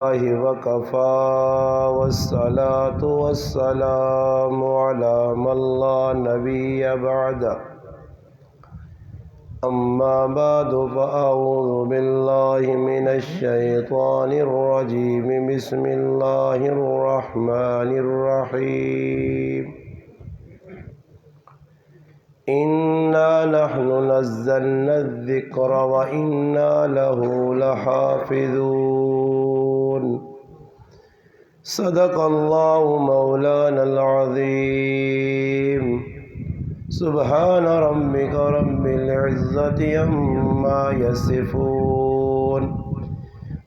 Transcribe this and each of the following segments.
الله وكفى والصلاة والسلام على من لا نبي بعده أما بعد فأعوذ بالله من الشيطان الرجيم بسم الله الرحمن الرحيم إنا نحن نزلنا الذكر وإنا له لحافظون صدق الله مولانا العظيم سبحان ربك رب العزة عما يصفون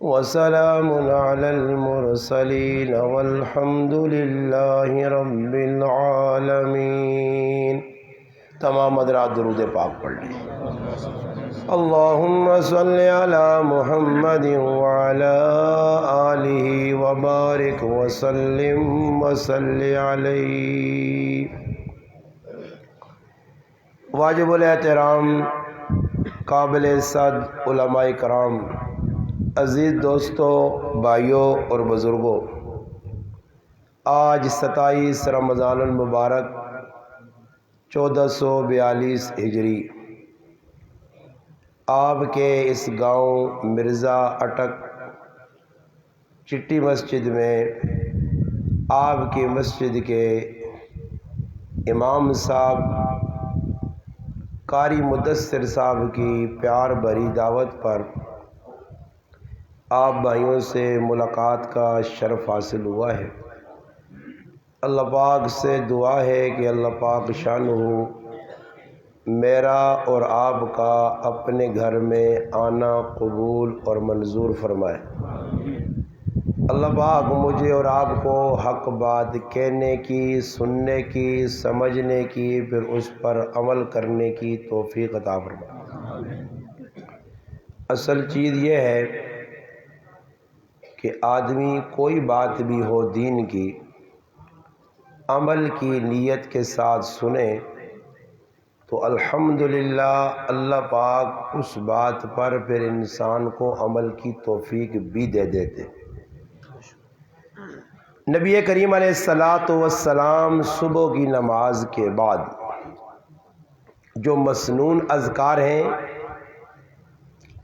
وسلام على المرسلين والحمد لله رب العالمين۔ تمام حضرات درود پاک پڑھ لیں۔ اللہم صلی علی محمد وعلی آلہ وبارک وسلم وصلی علیہ۔ واجب الاحترام قابل صد علماء کرام، عزیز دوستو، بھائیوں اور بزرگوں، آج 27 رمضان المبارک 1442 ہجری، آپ کے اس گاؤں مرزا اٹک چٹی مسجد میں آپ کی مسجد کے امام صاحب قاری مدثر صاحب کی پیار بھری دعوت پر آپ بھائیوں سے ملاقات کا شرف حاصل ہوا ہے۔ اللہ پاک سے دعا ہے کہ اللہ پاک شانہ میرا اور آپ کا اپنے گھر میں آنا قبول اور منظور فرمائے۔ اللہ پاک مجھے اور آپ کو حق بات کہنے کی، سننے کی، سمجھنے کی، پھر اس پر عمل کرنے کی توفیق عطا فرمائے۔ اصل چیز یہ ہے کہ آدمی کوئی بات بھی ہو دین کی، عمل کی نیت کے ساتھ سنے تو الحمدللہ اللہ پاک اس بات پر پھر انسان کو عمل کی توفیق بھی دے دیتے۔ نبی کریم علیہ السلام صبح کی نماز کے بعد جو مسنون اذکار ہیں،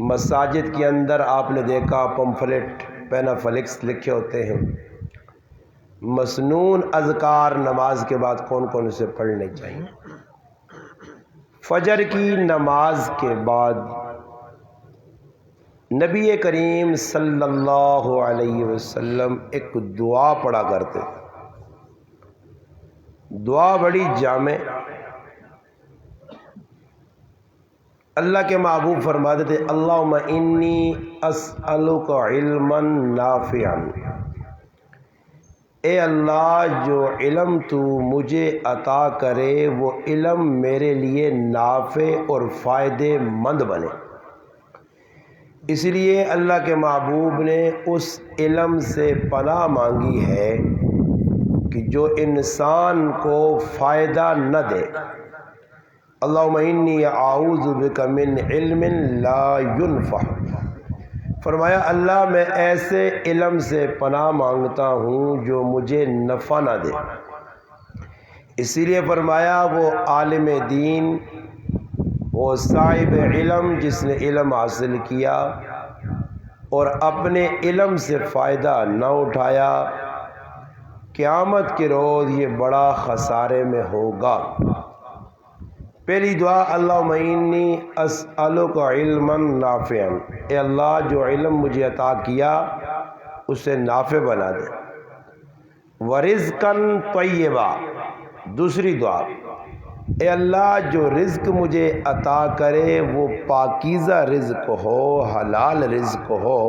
مساجد کے اندر آپ نے دیکھا پمفلٹ پینافلکس لکھے ہوتے ہیں، مسنون اذکار نماز کے بعد کون کون سے پڑھنے چاہیے۔ فجر کی نماز کے بعد نبی کریم صلی اللہ علیہ وسلم ایک دعا پڑھا کرتے، دعا بڑی جامع۔ اللہ کے محبوب فرماتے تھے اللہم انی اسألک علما نافعا، اے اللہ جو علم تو مجھے عطا کرے وہ علم میرے لیے نافع اور فائدے مند بنے۔ اس لیے اللہ کے محبوب نے اس علم سے پناہ مانگی ہے کہ جو انسان کو فائدہ نہ دے۔ اللہم انی اعوذ بک من علم لا ینفع، فرمایا اللہ میں ایسے علم سے پناہ مانگتا ہوں جو مجھے نفع نہ دے۔ اسی لیے فرمایا وہ عالم دین، وہ صاحب علم جس نے علم حاصل کیا اور اپنے علم سے فائدہ نہ اٹھایا، قیامت کے روز یہ بڑا خسارے میں ہوگا۔ پہلی دعا اللہم انی اسألک علما نافعا، اے اللہ جو علم مجھے عطا کیا اسے نافع بنا دے۔ ورزقا طیبا، دوسری دعا اے اللہ جو رزق مجھے عطا کرے وہ پاکیزہ رزق ہو، حلال رزق ہو،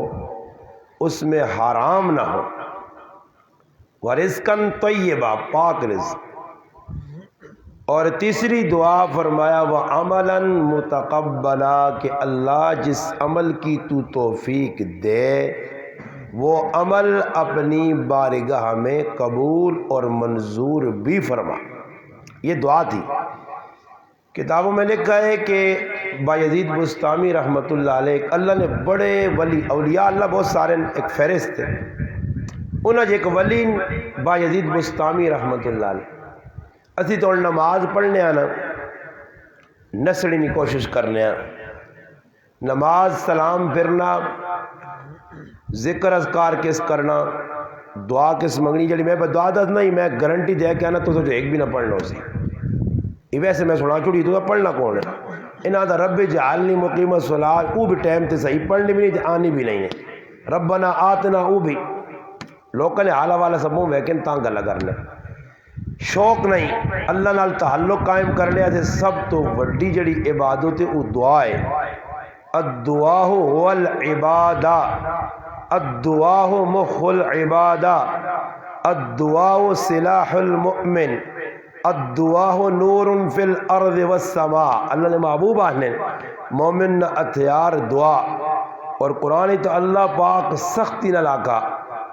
اس میں حرام نہ ہو۔ ورزقا طیبا، پاک رزق۔ اور تیسری دعا فرمایا وعملا متقبلا، کہ اللہ جس عمل کی تو توفیق دے وہ عمل اپنی بارگاہ میں قبول اور منظور بھی فرما۔ یہ دعا تھی۔ کتابوں میں لکھا ہے کہ بایزید بستامی رحمۃ اللہ علیہ اللہ نے بڑے ولی اولیاء اللہ بہت سارے ایک فہرست تھے انہاں ایک ولی بایزید بستامی رحمۃ اللہ علیہ اسی تو نماز پڑھنے آنا نسڑی نہیں کوشش کرنے نماز سلام پھرنا ذکر اذکار کس کرنا دعا کس منگنی جڑی میں دعا دس نہیں میں گارنٹی دے کے آنا تو سوچو ایک بھی نہ پڑھنا اسی یہ ویسے میں سنا چھوڑی تو پڑھنا کون ہے انہاں دا رب جعلنی مقیم الصلاۃ وہ بھی ٹائم تے صحیح پڑھنی بھی نہیں تے آنی بھی نہیں ہے ربنا آتنا وہ بھی لوکل حالہ والا سبوں ویکن تاں گلا کرنے شوق نہیں اللہ نال تعلق قائم کرنے سے سب تو وڈی جڑی عبادت ہے وہ دعا ہے الدعاء هو العبادہ الدعاء مخ العبادہ الدعاء سلاح المؤمن الدعاء نور فی الارض والسماء اللہ نے محبوب آنے مومن نہ اتھیار دعا اور قرآن تو اللہ پاک سختی نہ لاکا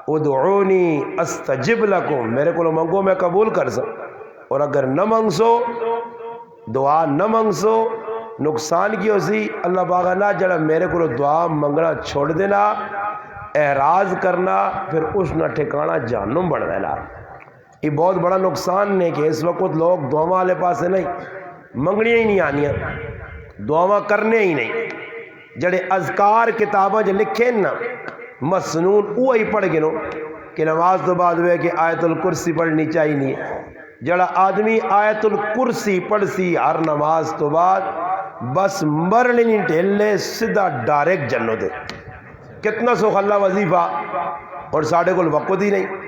ادعونی استجب لکم میرے کو منگو میں قبول کر سک اور اگر نہ منگسو دعا نہ منگسو نقصان کی ہو سی اللہ پاک نہ جڑا میرے کو دعا منگنا چھوڑ دینا اعراض کرنا پھر اس نہ ٹھکانا جہنم بڑھ دینا یہ بہت بڑا نقصان ہے کہ اس وقت لوگ دعا والے پاس نہیں منگنیاں ہی نہیں آنیاں دعا کرنے ہی نہیں جڑے اذکار کتاباں جو لکھے نا مسنون وہی پڑھ گنو کہ نماز تو بعد ہوئے کہ آیت الکرسی پڑھنی چاہیے جڑا آدمی آیت الکرسی پڑھ سی ہر نماز تو بعد بس مرنے نہیں ٹھیلنے سیدھا ڈائریکٹ جنت دے کتنا سو خلا وظیفہ اور ساڑھے کو وقت ہی نہیں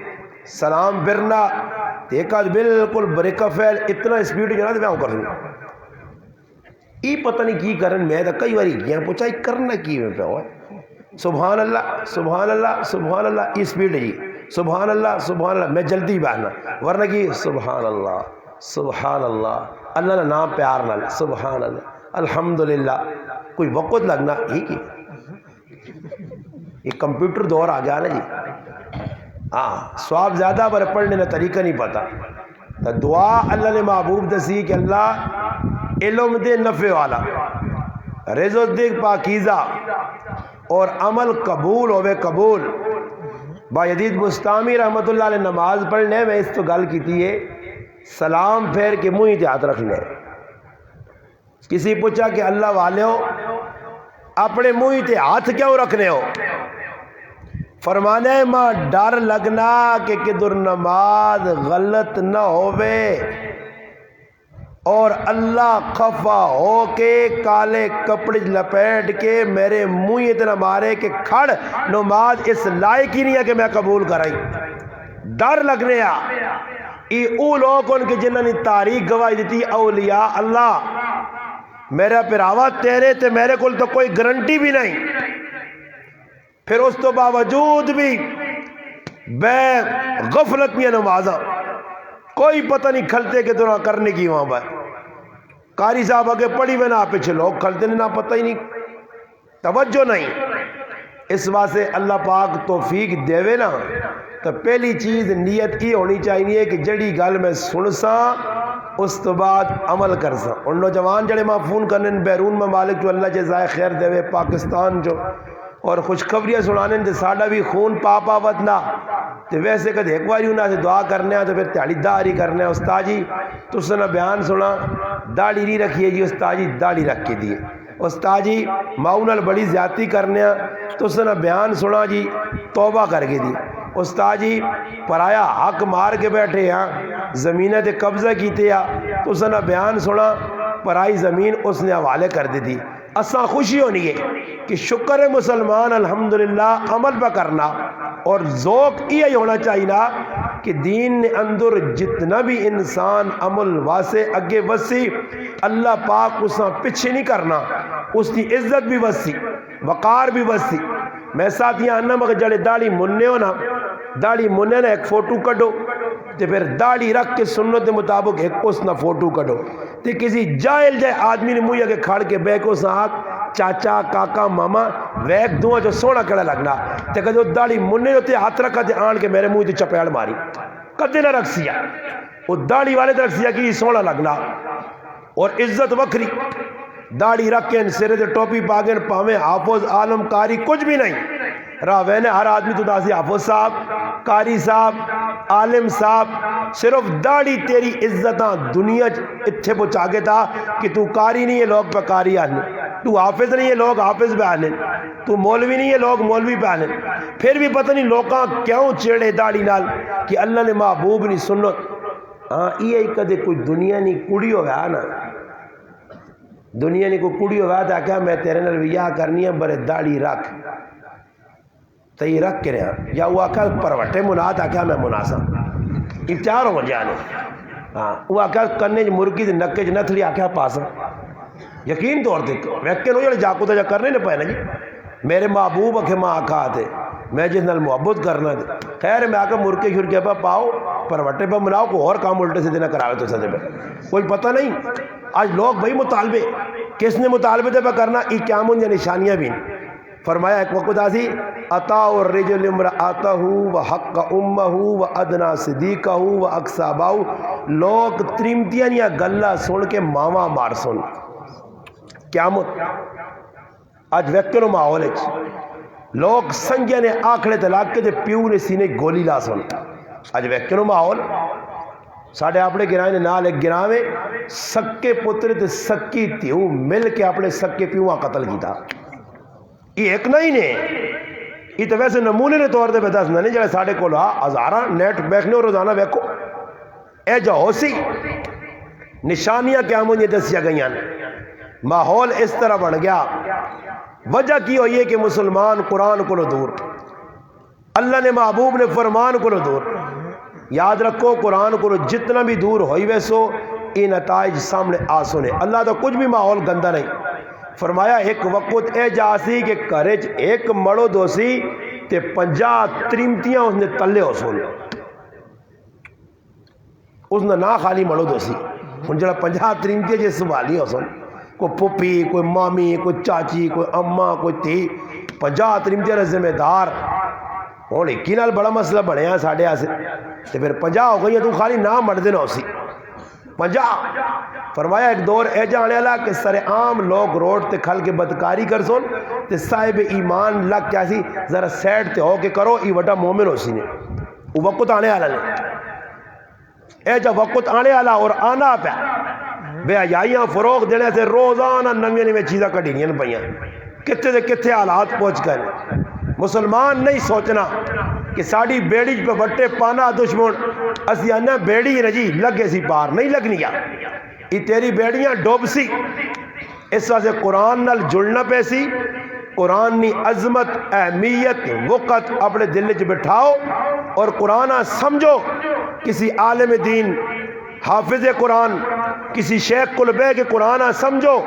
سلام پھرنا دیکھا بالکل بریک فیل اتنا سپیڈ جنا تو میں کر لوں یہ پتہ نہیں کی کرن میں تو کئی باری گیا پوچھا یہ کرنا کی میں پہ ہوا سبحان اللہ سبحان اللہ سبحان اللہ یہ سپیڈ ہے جی سبحان اللہ میں جلدی بہنا ورنہ کی سبحان اللہ اللہ نے نام پیار نہ سبحان اللہ الحمدللہ کوئی وقت لگنا ہی کی یہ کمپیوٹر دور آ گیا نا جی ہاں سواب زیادہ پر پڑھنے کا طریقہ نہیں پتا تو دعا اللہ نے محبوب دسی کہ اللہ علم دے نفع والا رزق دے پاکیزہ اور عمل قبول ہوئے قبول بایزید بستامی رحمۃ اللہ علیہ نماز پڑھنے میں اس تو گل کی تھی ہے سلام پھیر کے منہ تے ہاتھ رکھنے کسی پوچھا کہ اللہ والے ہو اپنے منہ تے ہاتھ کیوں رکھنے ہو فرمانے ماں ڈر لگنا کہ کدھر نماز غلط نہ ہوئے اور اللہ خفا ہو کے کالے کپڑے لپیٹ کے میرے منہ اتنا مارے کہ کھڑ نماز اس لائق ہی نہیں ہے کہ میں قبول کرائی ڈر لگنے یہ او لوگ ان کے جنہوں نے تاریخ گواہی دیتی اولیاء اللہ میرا پراوا تیرے تے میرے کول تو کوئی گارنٹی بھی نہیں پھر اس تو باوجود بھی بے غفلت میں نمازاں کوئی پتہ نہیں کھلتے کہ دنیا کرنے کی وہاں پر قاری صاحب آگے پڑھی میں نہ پیچھے لوگ کھلتے نہ پتہ ہی نہیں توجہ نہیں اس واسطے اللہ پاک توفیق دیوے نا تو پہلی چیز نیت یہ ہونی چاہیے کہ جڑی گل میں سن سا اس تو بعد عمل کر سا ان نوجوان جڑے ماں فون کرنے بیرون ممالک جو اللہ جزائے خیر دے پاکستان جو اور خوشخبریاں سنانے جو ساڑھا بھی خون پاپا ودنا تو ویسے کدھے ایک باری انہاں سے دعا کرنے ہیں تو پھر تیاڑی داری کرنے ہیں استاد جی تو سنا بیان سنا داڑھی نہیں رکھیے جی استاد جی داڑھی رکھ کے دیے استاد جی ماؤنال بڑی زیادتی کرنے ہیں تو سنا بیان سنا جی توبہ کر کے دی استاد جی پرایا حق مار کے بیٹھے ہیں زمینیں تے قبضہ کیتے ہیں تو سنا بیان سنا پرائی زمین اس نے حوالے کر دی تھی اساں خوشی ہونی ہے کہ شکر مسلمان الحمدللہ عمل پہ کرنا اور ذوق یہ ہونا چاہیے کہ دین اندر جتنا بھی انسان عمل واسے اگے وسی اللہ پاک اساں پیچھے نہیں کرنا اس کی عزت بھی وسی وقار بھی وسی میں ساتھ آنا مگر جڑے داڑھی مننے ہو نا داڑھی مننے نا ایک فوٹو کڈو تے پھر داڑھی رکھ کے سنت کے مطابق ایک اس نہ فوٹو کڈو تے کسی جائل جائے آدمی نے منہ کے کھڑ کے بے کو ساتھ چاچا کاکا ماما ویک دعا جو سونا کڑا لگنا تے کدو داڑھی مننے ہوتے ہاتھ رکھا تے آن کے میرے منہ تے چپیڑ ماری کدے نہ رکھ سیا وہ داڑھی والے تے رکھ سیا کہ سونا لگنا اور عزت وکری، داڑھی رکھیں سرے تے ٹوپی پاگیں پاویں حافظ عالم کاری کچھ بھی نہیں راوے نے ہر آدمی تو داسی حافظ صاحب کاری صاحب عالم صاحب، صرف داڑھی تیری عزتاں دنیا اتھے پہنچا کے تھا کہ تو کاری نہیں ہے لوگ پہ کاری آنے، تو حافظ نہیں ہے لوگ حافظ پہ آنے، تو مولوی نہیں ہے لوگ مولوی پہ آنے، پھر بھی پتہ نہیں لوکاں کیوں چیڑے داڑھی نال کہ اللہ نے محبوب نہیں سنت۔ ہاں یہ کدے کوئی دنیا نہیں کڑی ہویا نا، دنیا نہیں کوئی کڑی ہویا تھا کہ میں تیرے نال ویاہ کرنی ہے برے داڑھی رکھ تو یہ رکھ کے رہا، یا وہ آکھا پروٹے منا تھا کہ میں مناسا افچار ہو جانے، ہاں وہ آکھا کرنے مرگی دے نکے جنہ تھلی آکھا پاسا یقین طور تے ویکے نو جڑے جاکو تا جا کرنے نہ پائے نا جی میرے محبوب اکھے ماں آکھا آتے میں جس نال محبت کرنا دے خیر میں آکھا مرکے شرکے پا پاؤ پروٹے پا مناؤ کو اور کام الٹے سے دینا کراوے تو سجے پہ کوئی پتہ نہیں۔ آج لوگ بھائی مطالبے کس نے مطالبے دے پہ کرنا ای قیامون یا نشانیاں بھی فرمایا ایک وقت آسی اطاع الرجل امرأتہ و حق امہ و ادنا صدیقہ و اقصاباؤ، لوگ تریمتیاں یا گلہ سن کے ماما مار سن قیامت آج ویکتنو ماحول لوگ سنگیا نے آکھڑے طلاق کے پیو نے سینے گولی لا سن آج ویکتنو ماحول ساڑھے اپنے گرائیں نے نال ایک گراہ میں سکے پتر تے سکی تیو مل کے اپنے سکے پیوہاں قتل کی تھا۔ یہ ایک نہیں نے یہ تو ویسے نمونے نے طور دے بیداس نہیں جڑے ساڑھے کو لہا ہزارہ نیٹ بیکھنے اور روزانہ بیکھو اے جو ہو سی نشانیاں قیاموں یہ دسیا گئیاں ماحول اس طرح بن گیا۔ وجہ کی ہوئی ہے کہ مسلمان قرآن کو دور، اللہ نے محبوب نے فرمان کو دور، یاد رکھو قرآن کو جتنا بھی دور ہوئی ویسو یہ نتائج سامنے آسونے، اللہ تو کچھ بھی ماحول گندہ نہیں۔ فرمایا ایک وقت اے جاسی کہ کرج ایک مڑو دوسی تے 50 تریمتیاں اس نے تلے ہو سن، اس نے نہ خالی مڑو دوسی ان جڑا 50 تریمتیاں جے سنبھالی ہو سن، کوئی پپی کوئی مامی کوئی چاچی کوئی اماں کوئی تھی 50 تریمتیاں نے ذمہ دار ہوں ایک نال بڑا مسئلہ بنے ہیں ساڑھے آسے تے پھر 50 ہو گئی ہیں تو خالی نہ مرد نہ اسی 50۔ فرمایا ایک دور اے جانے والا کہ سر عام لوگ روڈ تے کھل کے بدکاری کر سن تے صاحب ایمان لگ کیا سی ذرا سیڈ تے ہو کے کرو ای وڈا مومن ہو سی نے وہ وقت آنے والا نے اے جا وقت آنے والا اور آنا پہ بے حیائیاں فروغ دینے سے روزانہ نویں نویں چیزاں کٹینیاں پئیاں کتے دے کتے حالات پہنچ گئے۔ مسلمان نہیں سوچنا کہ ساڑی بیڑی پہ بٹے پانا دشمن اسی آنا بیڑی رجی لگے سی پار نہیں لگنی یا یہ تیری بیڑیاں ڈوب سی۔ اس وجہ سے قرآن نال جڑنا پیسی، قرآن نی عظمت اہمیت وقت اپنے دل چ بٹھاؤ اور قرآن سمجھو۔ کسی عالم دین حافظ قرآن کسی شیخ کو لبے کہ قرآن سمجھو،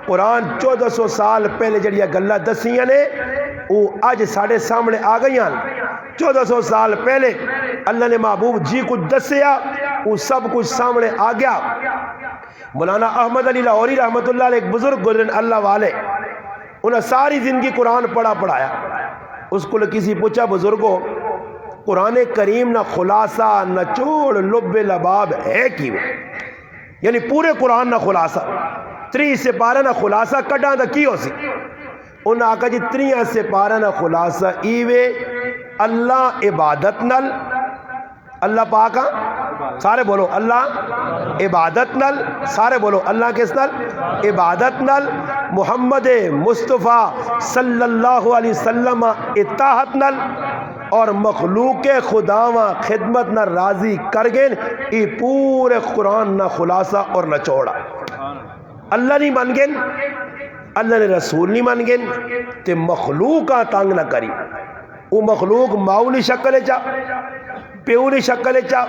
قرآن 1400 سال پہلے جڑیاں گلہ دسیاں نے وہ آج ساڑھے سامنے آ گئیاں۔ 1400 سال پہلے اللہ نے محبوب جی کچھ دسیا وہ سب کچھ سامنے آ گیا۔ مولانا احمد علی لاہوری رحمت اللہ علیہ ایک بزرگ گزرن اللہ والے انہیں ساری زندگی قرآن پڑھایا۔ اس کو کسی پوچھا بزرگوں قرآن کریم نہ خلاصہ نہ چوڑ لب لباب ہے کی یعنی پورے قرآن نہ خلاصہ 3 سپارہ نہ خلاصہ کڈاں دا کی ہو سی؟ انہوں نے آکھا جی 3 سپارہ نہ خلاصہ ایوے اللہ عبادت نل اللہ پاکا سارے بولو اللہ عبادت نل سارے بولو اللہ کس نل عبادت نل محمد مصطفیٰ صلی اللہ علیہ وسلم اطاعت نل اور مخلوق خداواں خدمت نہ راضی کرگن ای پورے قرآن نہ خلاصہ اور نہ چوڑا۔ اللہ نہیں من گن اللہ نے رسول نہیں من گن تے مخلوقاں تنگ نہ کری۔ وہ مخلوق ماؤ نہیں شکل چا پیو نہیں شکل چا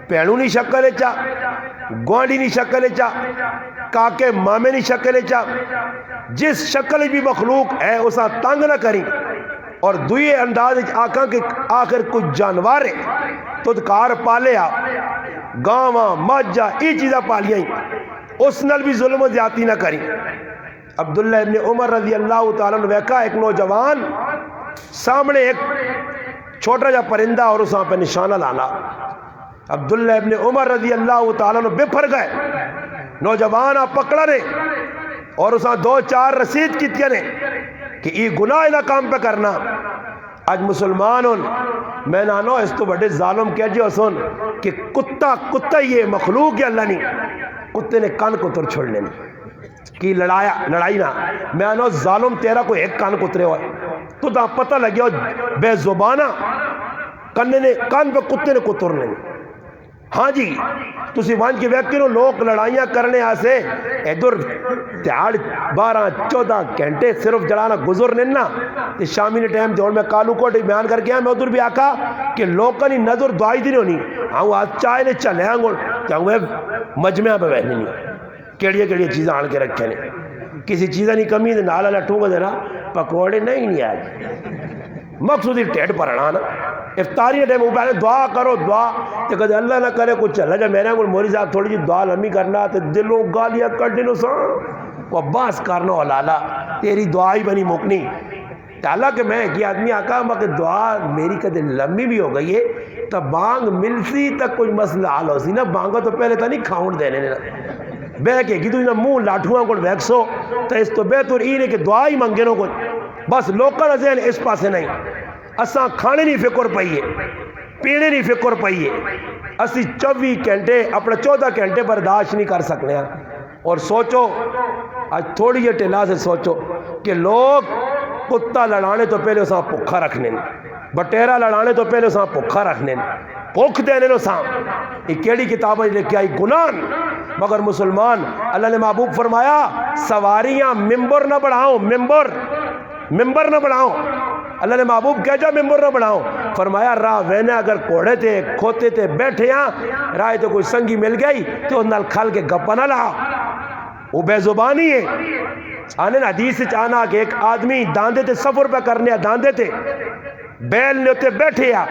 پینو نہیں شکل چا گوانڈی نہیں شکل چا کاکے مامے نہیں شکل چا جس شکل بھی مخلوق ہے اسا تنگ نہ کری۔ اور دوئے انداز آکھاں کہ آخر کچھ جانوارے تو دکار پالے آ گاواں مجھا ای چیزیں پالیاں اس نل بھی ظلم و زیادتی نہ کری۔ عبداللہ ابن عمر رضی اللہ تعالیٰ نے دیکھا ایک نوجوان سامنے ایک چھوٹا جا پرندہ اور اس پہ نشانہ لانا۔ عبداللہ ابن عمر رضی اللہ تعالیٰ نے بے پھر گئے نوجوان آپ پکڑا نے اور اساں 2-4 رسید کیتیا نے کہ یہ گناہ نہ کام پہ کرنا. آج مسلمان ہوں میں نانو اس تو بڑے ظالم کہہ جو سن کہ کتا یہ مخلوق ہے اللہ نہیں، کتے نے کان کتر چھوڑنے کی لڑائی نہ میں آنو ظالم تیرا کوئی ایک کان کترے ہوئے تو دا پتہ لگیا بے زبانہ کان پہ کتے نے کترنے. ہاں جی تسی وانج کے ویکتی نو لوگ لڑائیاں کرنے آسے ادھر 12-14 گھنٹے صرف جڑانا گزرنے نا تے شامی نے ٹائم جوڑ میں کالو کوٹ بیان کر گیا میں ادھر بھی آکا کہ لوگوں نے نظر دعائی دی نہیں ہوں آج چائے نے چلے ہاں گوڑ چاہوں مجمع پہ بہنے نہیں کیڑی چیزیں آن کے رکھے نے کسی چیزیں نہیں کمی دے نالا لٹھوں گا دینا پکوڑے نہیں آج مقصودی ٹیٹ پر اڑانا افطاری ٹائم وہ پہلے دعا کرو دعا تو کہتے اللہ نہ کرے کچھ چلا جا میرے کو موری صاحب تھوڑی جی دعا لمبی کرنا تو دلوں گالیاں کٹنے نو سان وہ باس کرنا ہو لالا تیری دعا ہی بنی مکنی حالانکہ میں ایک آدمی آقا مگر دعا میری کدے لمبی بھی ہو گئی ہے تو بانگ ملسی تک کوئی مسئلہ حال ہو سی نا بانگا تو پہلے تا نہیں کھاؤن دینے نا بے کہ کی تو انہا منہ لاٹھواں کو ویکسو تو اس تو بہتر ہی کہ دعا ہی مانگے نو کوئی بس لوکاں دا ذہن اس پاسے نہیں اساں کھانے نہیں فکر پائیے پینے نہیں فکر پائیے اسی 24 گھنٹے اپنا 14 گھنٹے برداشت نہیں کر سکنے ہیں. اور سوچو آج تھوڑی یہ ٹھلا سے سوچو کہ لوگ کتا لڑانے تو پہلے اساں پکھا رکھنے بٹیرا لڑانے تو پہلے اساں پکھا رکھنے پوکھ دینے نو ساں یہ کیڑی کتابیں لکھ کے آئی گناہ مگر مسلمان اللہ نے محبوب فرمایا سواریاں ممبر نہ بڑھاؤ ممبر نہ بڑھاؤ اللہ نے محبوب کہہ جا ممبر نہ بڑھاؤ فرمایا راہ وینے اگر کوڑے تھے کھوتے تھے بیٹھے ہاں رائے تو کوئی سنگی مل گئی تو نال کھل کے گپا نہ لہا وہ بے زبانی ہے. آنے حدیث سے چاہنا کہ ایک آدمی داندے تھے سفر پہ کرنے داندے تھے بیل نے ہوتے بیٹھے یا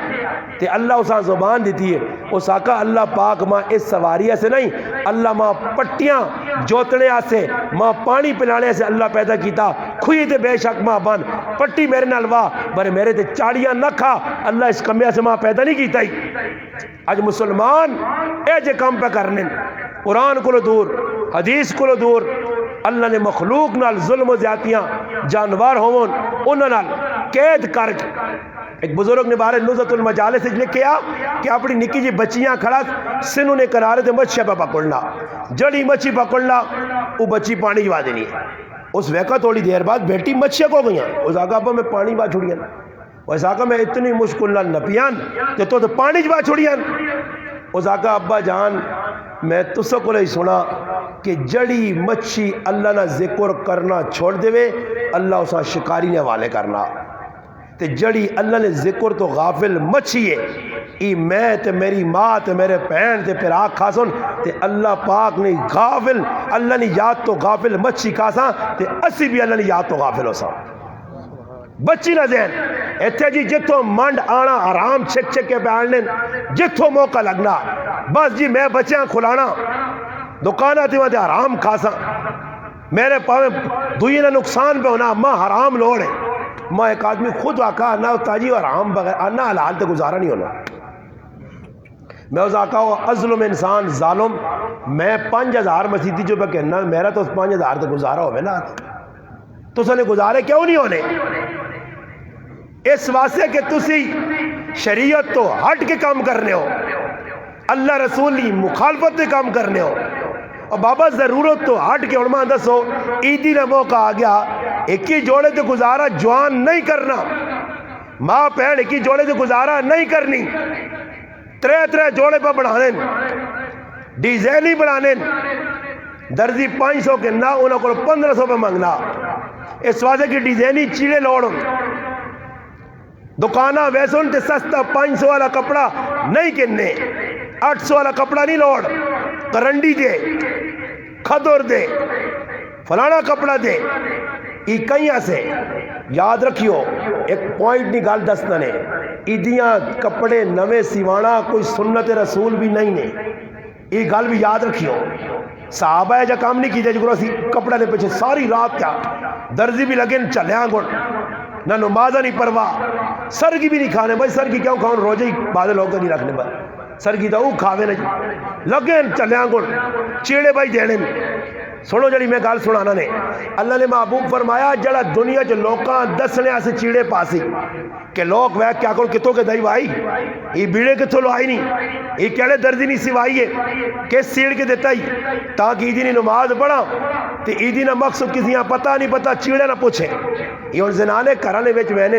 تے اللہ اساں زبان دیتی ہے اس آقا اللہ پاک ماں اس سواریہ سے نہیں اللہ ماں پٹیاں جوتنے آسے ماں پانی پلانے سے اللہ پیدا کیتا کھوئی تے بے شک ماں بان پٹی میرے نالوا برے میرے تے چاڑیاں نہ کھا اللہ اس کمیہ سے ماں پیدا نہیں کیتا ہی. آج مسلمان اے جے کام پہ کرنے قرآن کو دور حدیث کو دور اللہ نے مخلوق نال ظلم و زیادتیاں جانور ہون انہاں نال قید کر کے ایک بزرگ نے بارے نزت المجالس سے لکھیا کہ اپنی نکی جی بچیاں کھڑا سنوں نے کنارے تے مچھے پہ پکڑنا جڑی مچھی پکڑنا وہ بچی پانی جوا دینی ہے. اس وقت تھوڑی دیر بعد بیٹی مچھے کو گئی ہیں اس آقا پہ میں پانی با چھوڑیاں اس آقا میں اتنی مشکل نہ نپیان کہ تو پانی جوا چھوڑیاں اس آقا ابا جان میں تسا کو لئی سنا کہ جڑی مچھی اللہ نہ ذکر کرنا چھوڑ دے وے اللہ اسا شکاری نے حوالے کرنا تے جڑی اللہ نے ذکر تو غافل مچھی ہے ای میں تے میری ماں تے میرے پہن تے پھر آگ کھاسن تے اللہ پاک نے غافل اللہ نے یاد تو غافل مچھی کھاساں تے اسی بھی اللہ نے یاد تو غافل ہو سا بچی نہ ذہن ایتھے جی جتھو منڈ آنا آرام چھک چھک کے بیاننے جتھو موقع لگنا بس جی میں بچیاں کھلانا دکانہ تھی وہاں حرام کھاساں میرے پاویں دوئی نہ نقصان پہ ہونا ماں حرام لوڑے ماں ایک آدمی خود آقا نہ تاجی اور حرام بغیر نہ حلال تے گزارا نہیں ہونا میں اس آقا ہوا ازلم انسان ظالم میں 5000 مسیدی جو پہ کہنا میرا تو 5000 تے گزارا ہوئے نا تو سنے گزارے کیوں نہیں ہونے اس واسطے کہ تسی شریعت تو ہٹ کے کام کرنے ہو اللہ رسول کی مخالفت پہ کام کرنے ہو اور بابا ضرورت تو ہٹ کے علماء دسو عیدی نہ موقع آ گیا ایک ہی جوڑے تو گزارا جوان نہیں کرنا ماں پہن ایک ہی جوڑے تو گزارا نہیں کرنی 3 جوڑے پہ بڑھانے ڈیزائن ہی بڑھانے درزی 500 کے نہ انہوں کو 1500 پہ مانگنا اس واسطے کی ڈیزائنی چیڑے لوڑوں دکانہ ویسون تے سستا 500 والا کپڑا نہیں کہنے 800 والا کپڑا نہیں لوڑ کرنڈی دے کھدور دے فلانا کپڑا دے ای کئیاں سے یاد رکھیو ایک پوائنٹ نہیں گال دسنا نے ایدیاں کپڑے نوے سیوانا کوئی سنت رسول بھی نہیں نے ای گال بھی یاد رکھیو صحابہ ہے جا کام نہیں کیجئے جو اسی کپڑا دے پیچھے ساری رات کیا درزی بھی لگے چلے ہاں گھڑ نہ نمازہ نہیں پرواہ سر کی بھی نہیں کھانے بھائی سر کی کیوں کھاؤں روزے ہی بادل ہو کر نہیں رکھنے پر سرگی دا او کھاوے نا جی لگے چلیاں گڑ چیڑے بھائی دینے سنو جڑی میں گال سنانا نے اللہ نے محبوب فرمایا جڑا دنیا جو لوکاں دسنے آسے چیڑے پاسی کہ لوگ وہ کیا کول کتوں کے دائی بھائی یہ بیڑے کتوں لو آئی نہیں یہ کہڑے دردی نہیں سوائی ہے کہ سیڑ کے دیتا ہی تاکہ ایدی نے نماز پڑھا تے ایدی نہ مقصد کسی یہاں پتہ نہیں پتہ چیڑے نہ پوچھے یہ ان زنانے کرانے ویچ وینے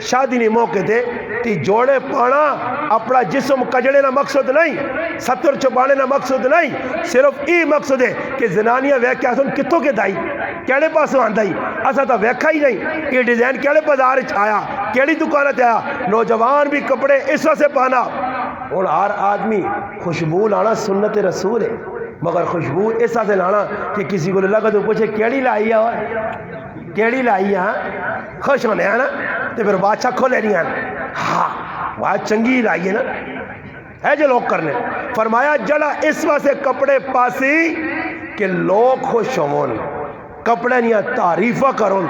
شادی نہیں موقع دے تی جوڑے پانا اپنا جسم کجڑے نہ مقصد نہیں ستر چھپانے نہ مقصد نہیں صرف ای مقصد ہے کہ زنانیاں ویکھیا سن کتوں کے دائی کیڑے پاسوں آندائی اسا تا ویکھا ہی نہیں کہ ڈیزائن کیڑے بازار آیا کیڑی دکانت آیا نوجوان بھی کپڑے اس سے پانا اور ہر آدمی خوشبو لانا سنت رسول ہے مگر خوشبو اس سے لانا کہ کسی کو لگا تو پوچھے کیڑی لائی ہے کیڑی لائی ہے خوش ہونے ہیں نا تو پھر بادشاہ کھولے نہیں ہیں ہاں وہ چنگی لائی ہے نا ہے جو لوگ کرنے فرمایا جڑا اس واسے کپڑے پاسی کہ لوگ خوش ہون کپڑے نہیں تعریفہ کرون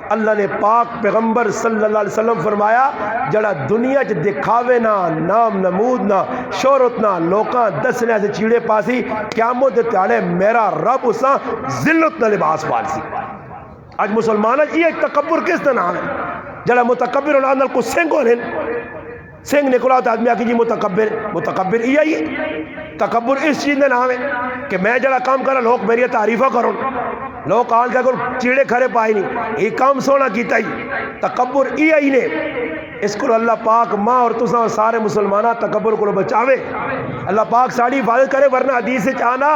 اللہ نے پاک پیغمبر صلی اللہ علیہ وسلم فرمایا جڑا دنیا چ دکھاوے نہ نام نمود نہ شہرت نہ لوکاں دسنے سے چیڑے پاسی قیامت تیالے میرا رب اساں ذلت نہ لباس پالسی آج مسلمانہ یہ تکبر کس طرح ہے جڑا متکبر اور آنال کو سنگ ہونے سنگ نکلا ہوتا آدمی آکی جی متکبر یہ تکبر اس چیز نے نام ہے کہ میں جڑا کام کرا لوگ میری تعریفہ کروں لوگ آن کیا کرو چیڑے کھرے پائے نہیں یہ کام سونا کیتا ہی تکبر ہی نے اس کو اللہ پاک ماں اور تساں سارے مسلمانہ تکبر کو بچاوے اللہ پاک ساڑی حفاظت کرے ورنہ حدیث چاہنا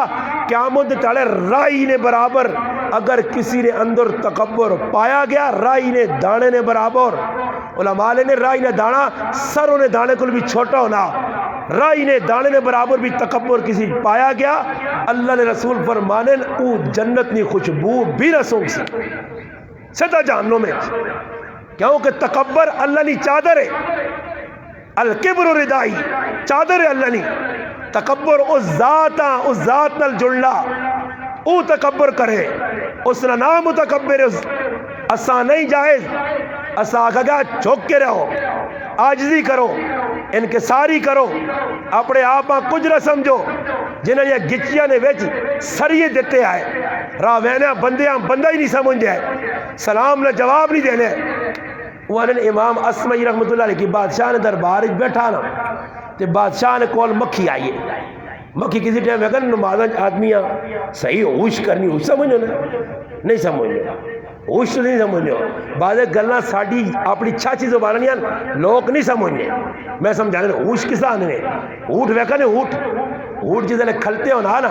قیامت تالے رائی نے برابر اگر کسی نے اندر تکبر پایا گیا رائی نے دانے نے برابر علماء نے رائی نے دانا سروں نے دانے کو بھی چھوٹا ہونا رائی نے دانے نے برابر بھی تکبر کسی پایا گیا اللہ نے رسول فرمانے او جنت نی خوشبو بھی نہ سونگ سی سدا جہنم میں کیونکہ تکبر اللہ نی چادر ہے الکبر ردائی چادر ہے اللہ نی تکبر اس ذات نال جڑنا او تکبر کرے اس نے نام متکبر اسا نہیں جائز اسا آگا گیا چھوک کے رہو آجزی کرو انکساری کرو اپنے آپ کچھ نہ سمجھو جنہیں یہ گچیاں نے ویچ سریے دیتے آئے راہ وینہ بندہ ہی نہیں سمجھ جائے سلام نہ جواب نہیں دینے وہ امام اسمعی رحمت اللہ علیہ کی بادشاہ نے دربار بیٹھا نا تو بادشاہ نے کول مکھی آئیے مکھی کسی ٹائم ہے کہ نمازن آدمیاں صحیح ہوش کرنی ہوش سمجھو نا نہیں سمجھو ہوش تو نہیں سمجھو بعض گلنا ساڑھی اپنی چھاچی زبانہ نہیں لوگ نہیں سمجھنے میں سمجھانے ہوش کس آنے اوٹ ویکھا نہیں اوٹ جسے کھلتے ہو نا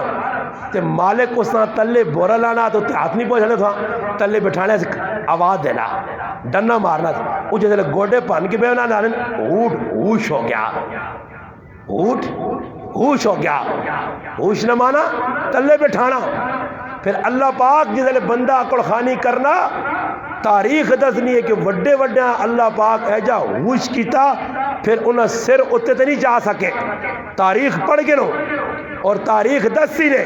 تے مالک اس نے تلے بورا لانا تو ہاتھ نہیں پہنچانا تھا تلے بٹھانے سے آواز دینا ڈننا مارنا تھا وہ جسے گوڑے پہن کے بیونا لانے اوٹ ہوش ہو گیا اوٹ ہوش ہو گیا ہوش نہ مانا تلے بٹھانا پھر اللہ پاک جسے بندہ اکڑ خانی کرنا تاریخ دسنی ہے کہ وڈے اللہ پاک ایجا ہوش کیتا پھر انہیں سر اتے تے نہیں جا سکے تاریخ پڑھ گئے نو اور تاریخ دسی نے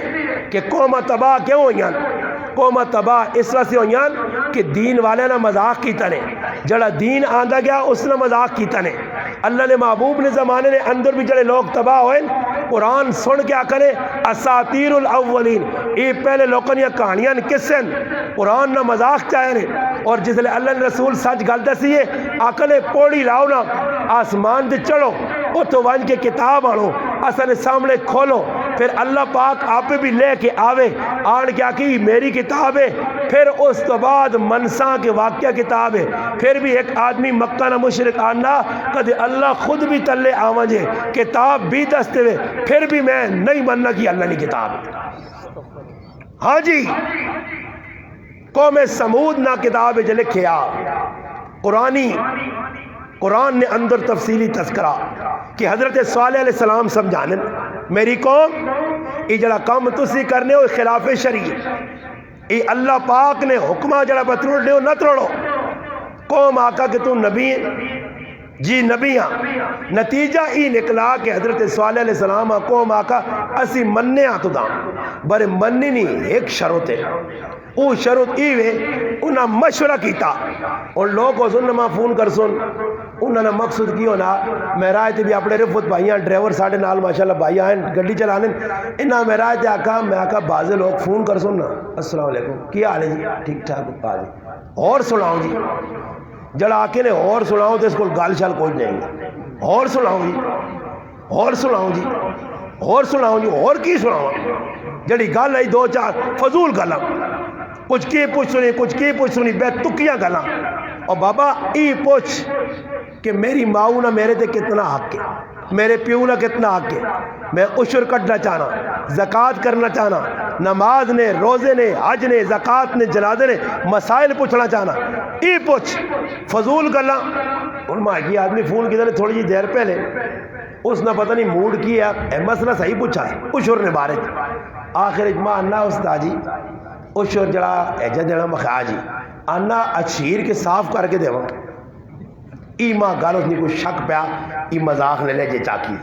کہ قومہ تباہ کیوں ہوئیاں قومہ تباہ اس واسے ہوئیاں کہ دین والے نے مذاق کیتا نے جڑا دین آندہ گیا اس نے مذاق کیتا نے اللہ نے محبوب نے زمانے نے اندر بھی جڑے لوگ تباہ ہوئے قرآن سن کیا کرے اساطیر الاولین یہ پہلے لوگوں نے کہانیاں کسن قرآن نہ مذاق چاہے نے اور جس لئے اللہ نے رسول سچ گل دسی ہے عقل پوڑی لاؤ نا آسمان دے چڑھو وہ تو وانج کے کتاب آنو اصل سامنے کھولو پھر اللہ پاک آپ بھی لے کے آوے آن کیا کی میری کتاب ہے پھر اس تو بعد منسا کے واقعہ کتاب ہے پھر بھی ایک آدمی مکہ نہ مشرک آنا کدے اللہ خود بھی تلے آوانجے کتاب بھی دستے ہوئے پھر بھی میں نہیں مننا کی اللہ نے کتاب ہاں جی قوم سمود نہ کتاب جو لکھیا قرآن نے اندر تفصیلی تذکرہ کہ حضرت صالح علیہ السلام سمجھانے میری قوم یہ جڑا کام تسی کرنے ہو خلاف شریع یہ اللہ پاک نے حکمہ جڑا بتروڑنے ہو نہ تروڑو قوم آقا کہ تو نبی جی نبیاں نتیجہ ہی نکلا کہ حضرت صالح علیہ السلام قوم آقا اسی مننے آتو دا برے مننے نہیں ایک شروط ہے او شرط ایوے انہاں مشورہ کیتا اور لوگ کو سن ما فون کر سن انہاں نے مقصد کی ہونا معراج تے بھی اپنے رفت بھائیاں ڈرائیور ساڈے نال ماشاءاللہ بھائی آئیں گڈی چلانے انہاں معراج تے آکا میں آکا بعض لوگ فون کر سن السلام علیکم کیا حال ہے جی ٹھیک ٹھاک آ جی اور سناؤ جی جڑا آکے نے اور سناؤ تو اس کو گال شال کوئی نہیں اور سناؤ جی اور سناؤ جی اور سناؤ جی اور کی سناؤ جڑی گل ہے دو چار فضول گلاں کچھ کی پوچھ سنی کچھ کی پوچھ سنی بے تکیاں گلاں اور بابا ای پوچھ کہ میری ماؤں نہ میرے تے کتنا حق ہے میرے پیو نہ کتنا حق ہے میں عشر کٹنا چاہنا زکوٰۃ کرنا چاہنا نماز نے روزے نے حج نے زکوٰۃ نے جنازے نے مسائل پوچھنا چاہنا ای پوچھ فضول گلاں ان ماں کی آدمی فون کی طرح تھوڑی جی دیر پہلے اس نے پتہ نہیں موڈ کی ہے مسئلہ صحیح پوچھا ہے عشر نے بارے آخر اجماع انا استاد جی عشر جڑا ایجا دینا مخا جی انا اچھیر کے صاف کر کے دیواں ای ماں گل اس نے کوئی شک پیا ای مذاق نے لے جے چاکی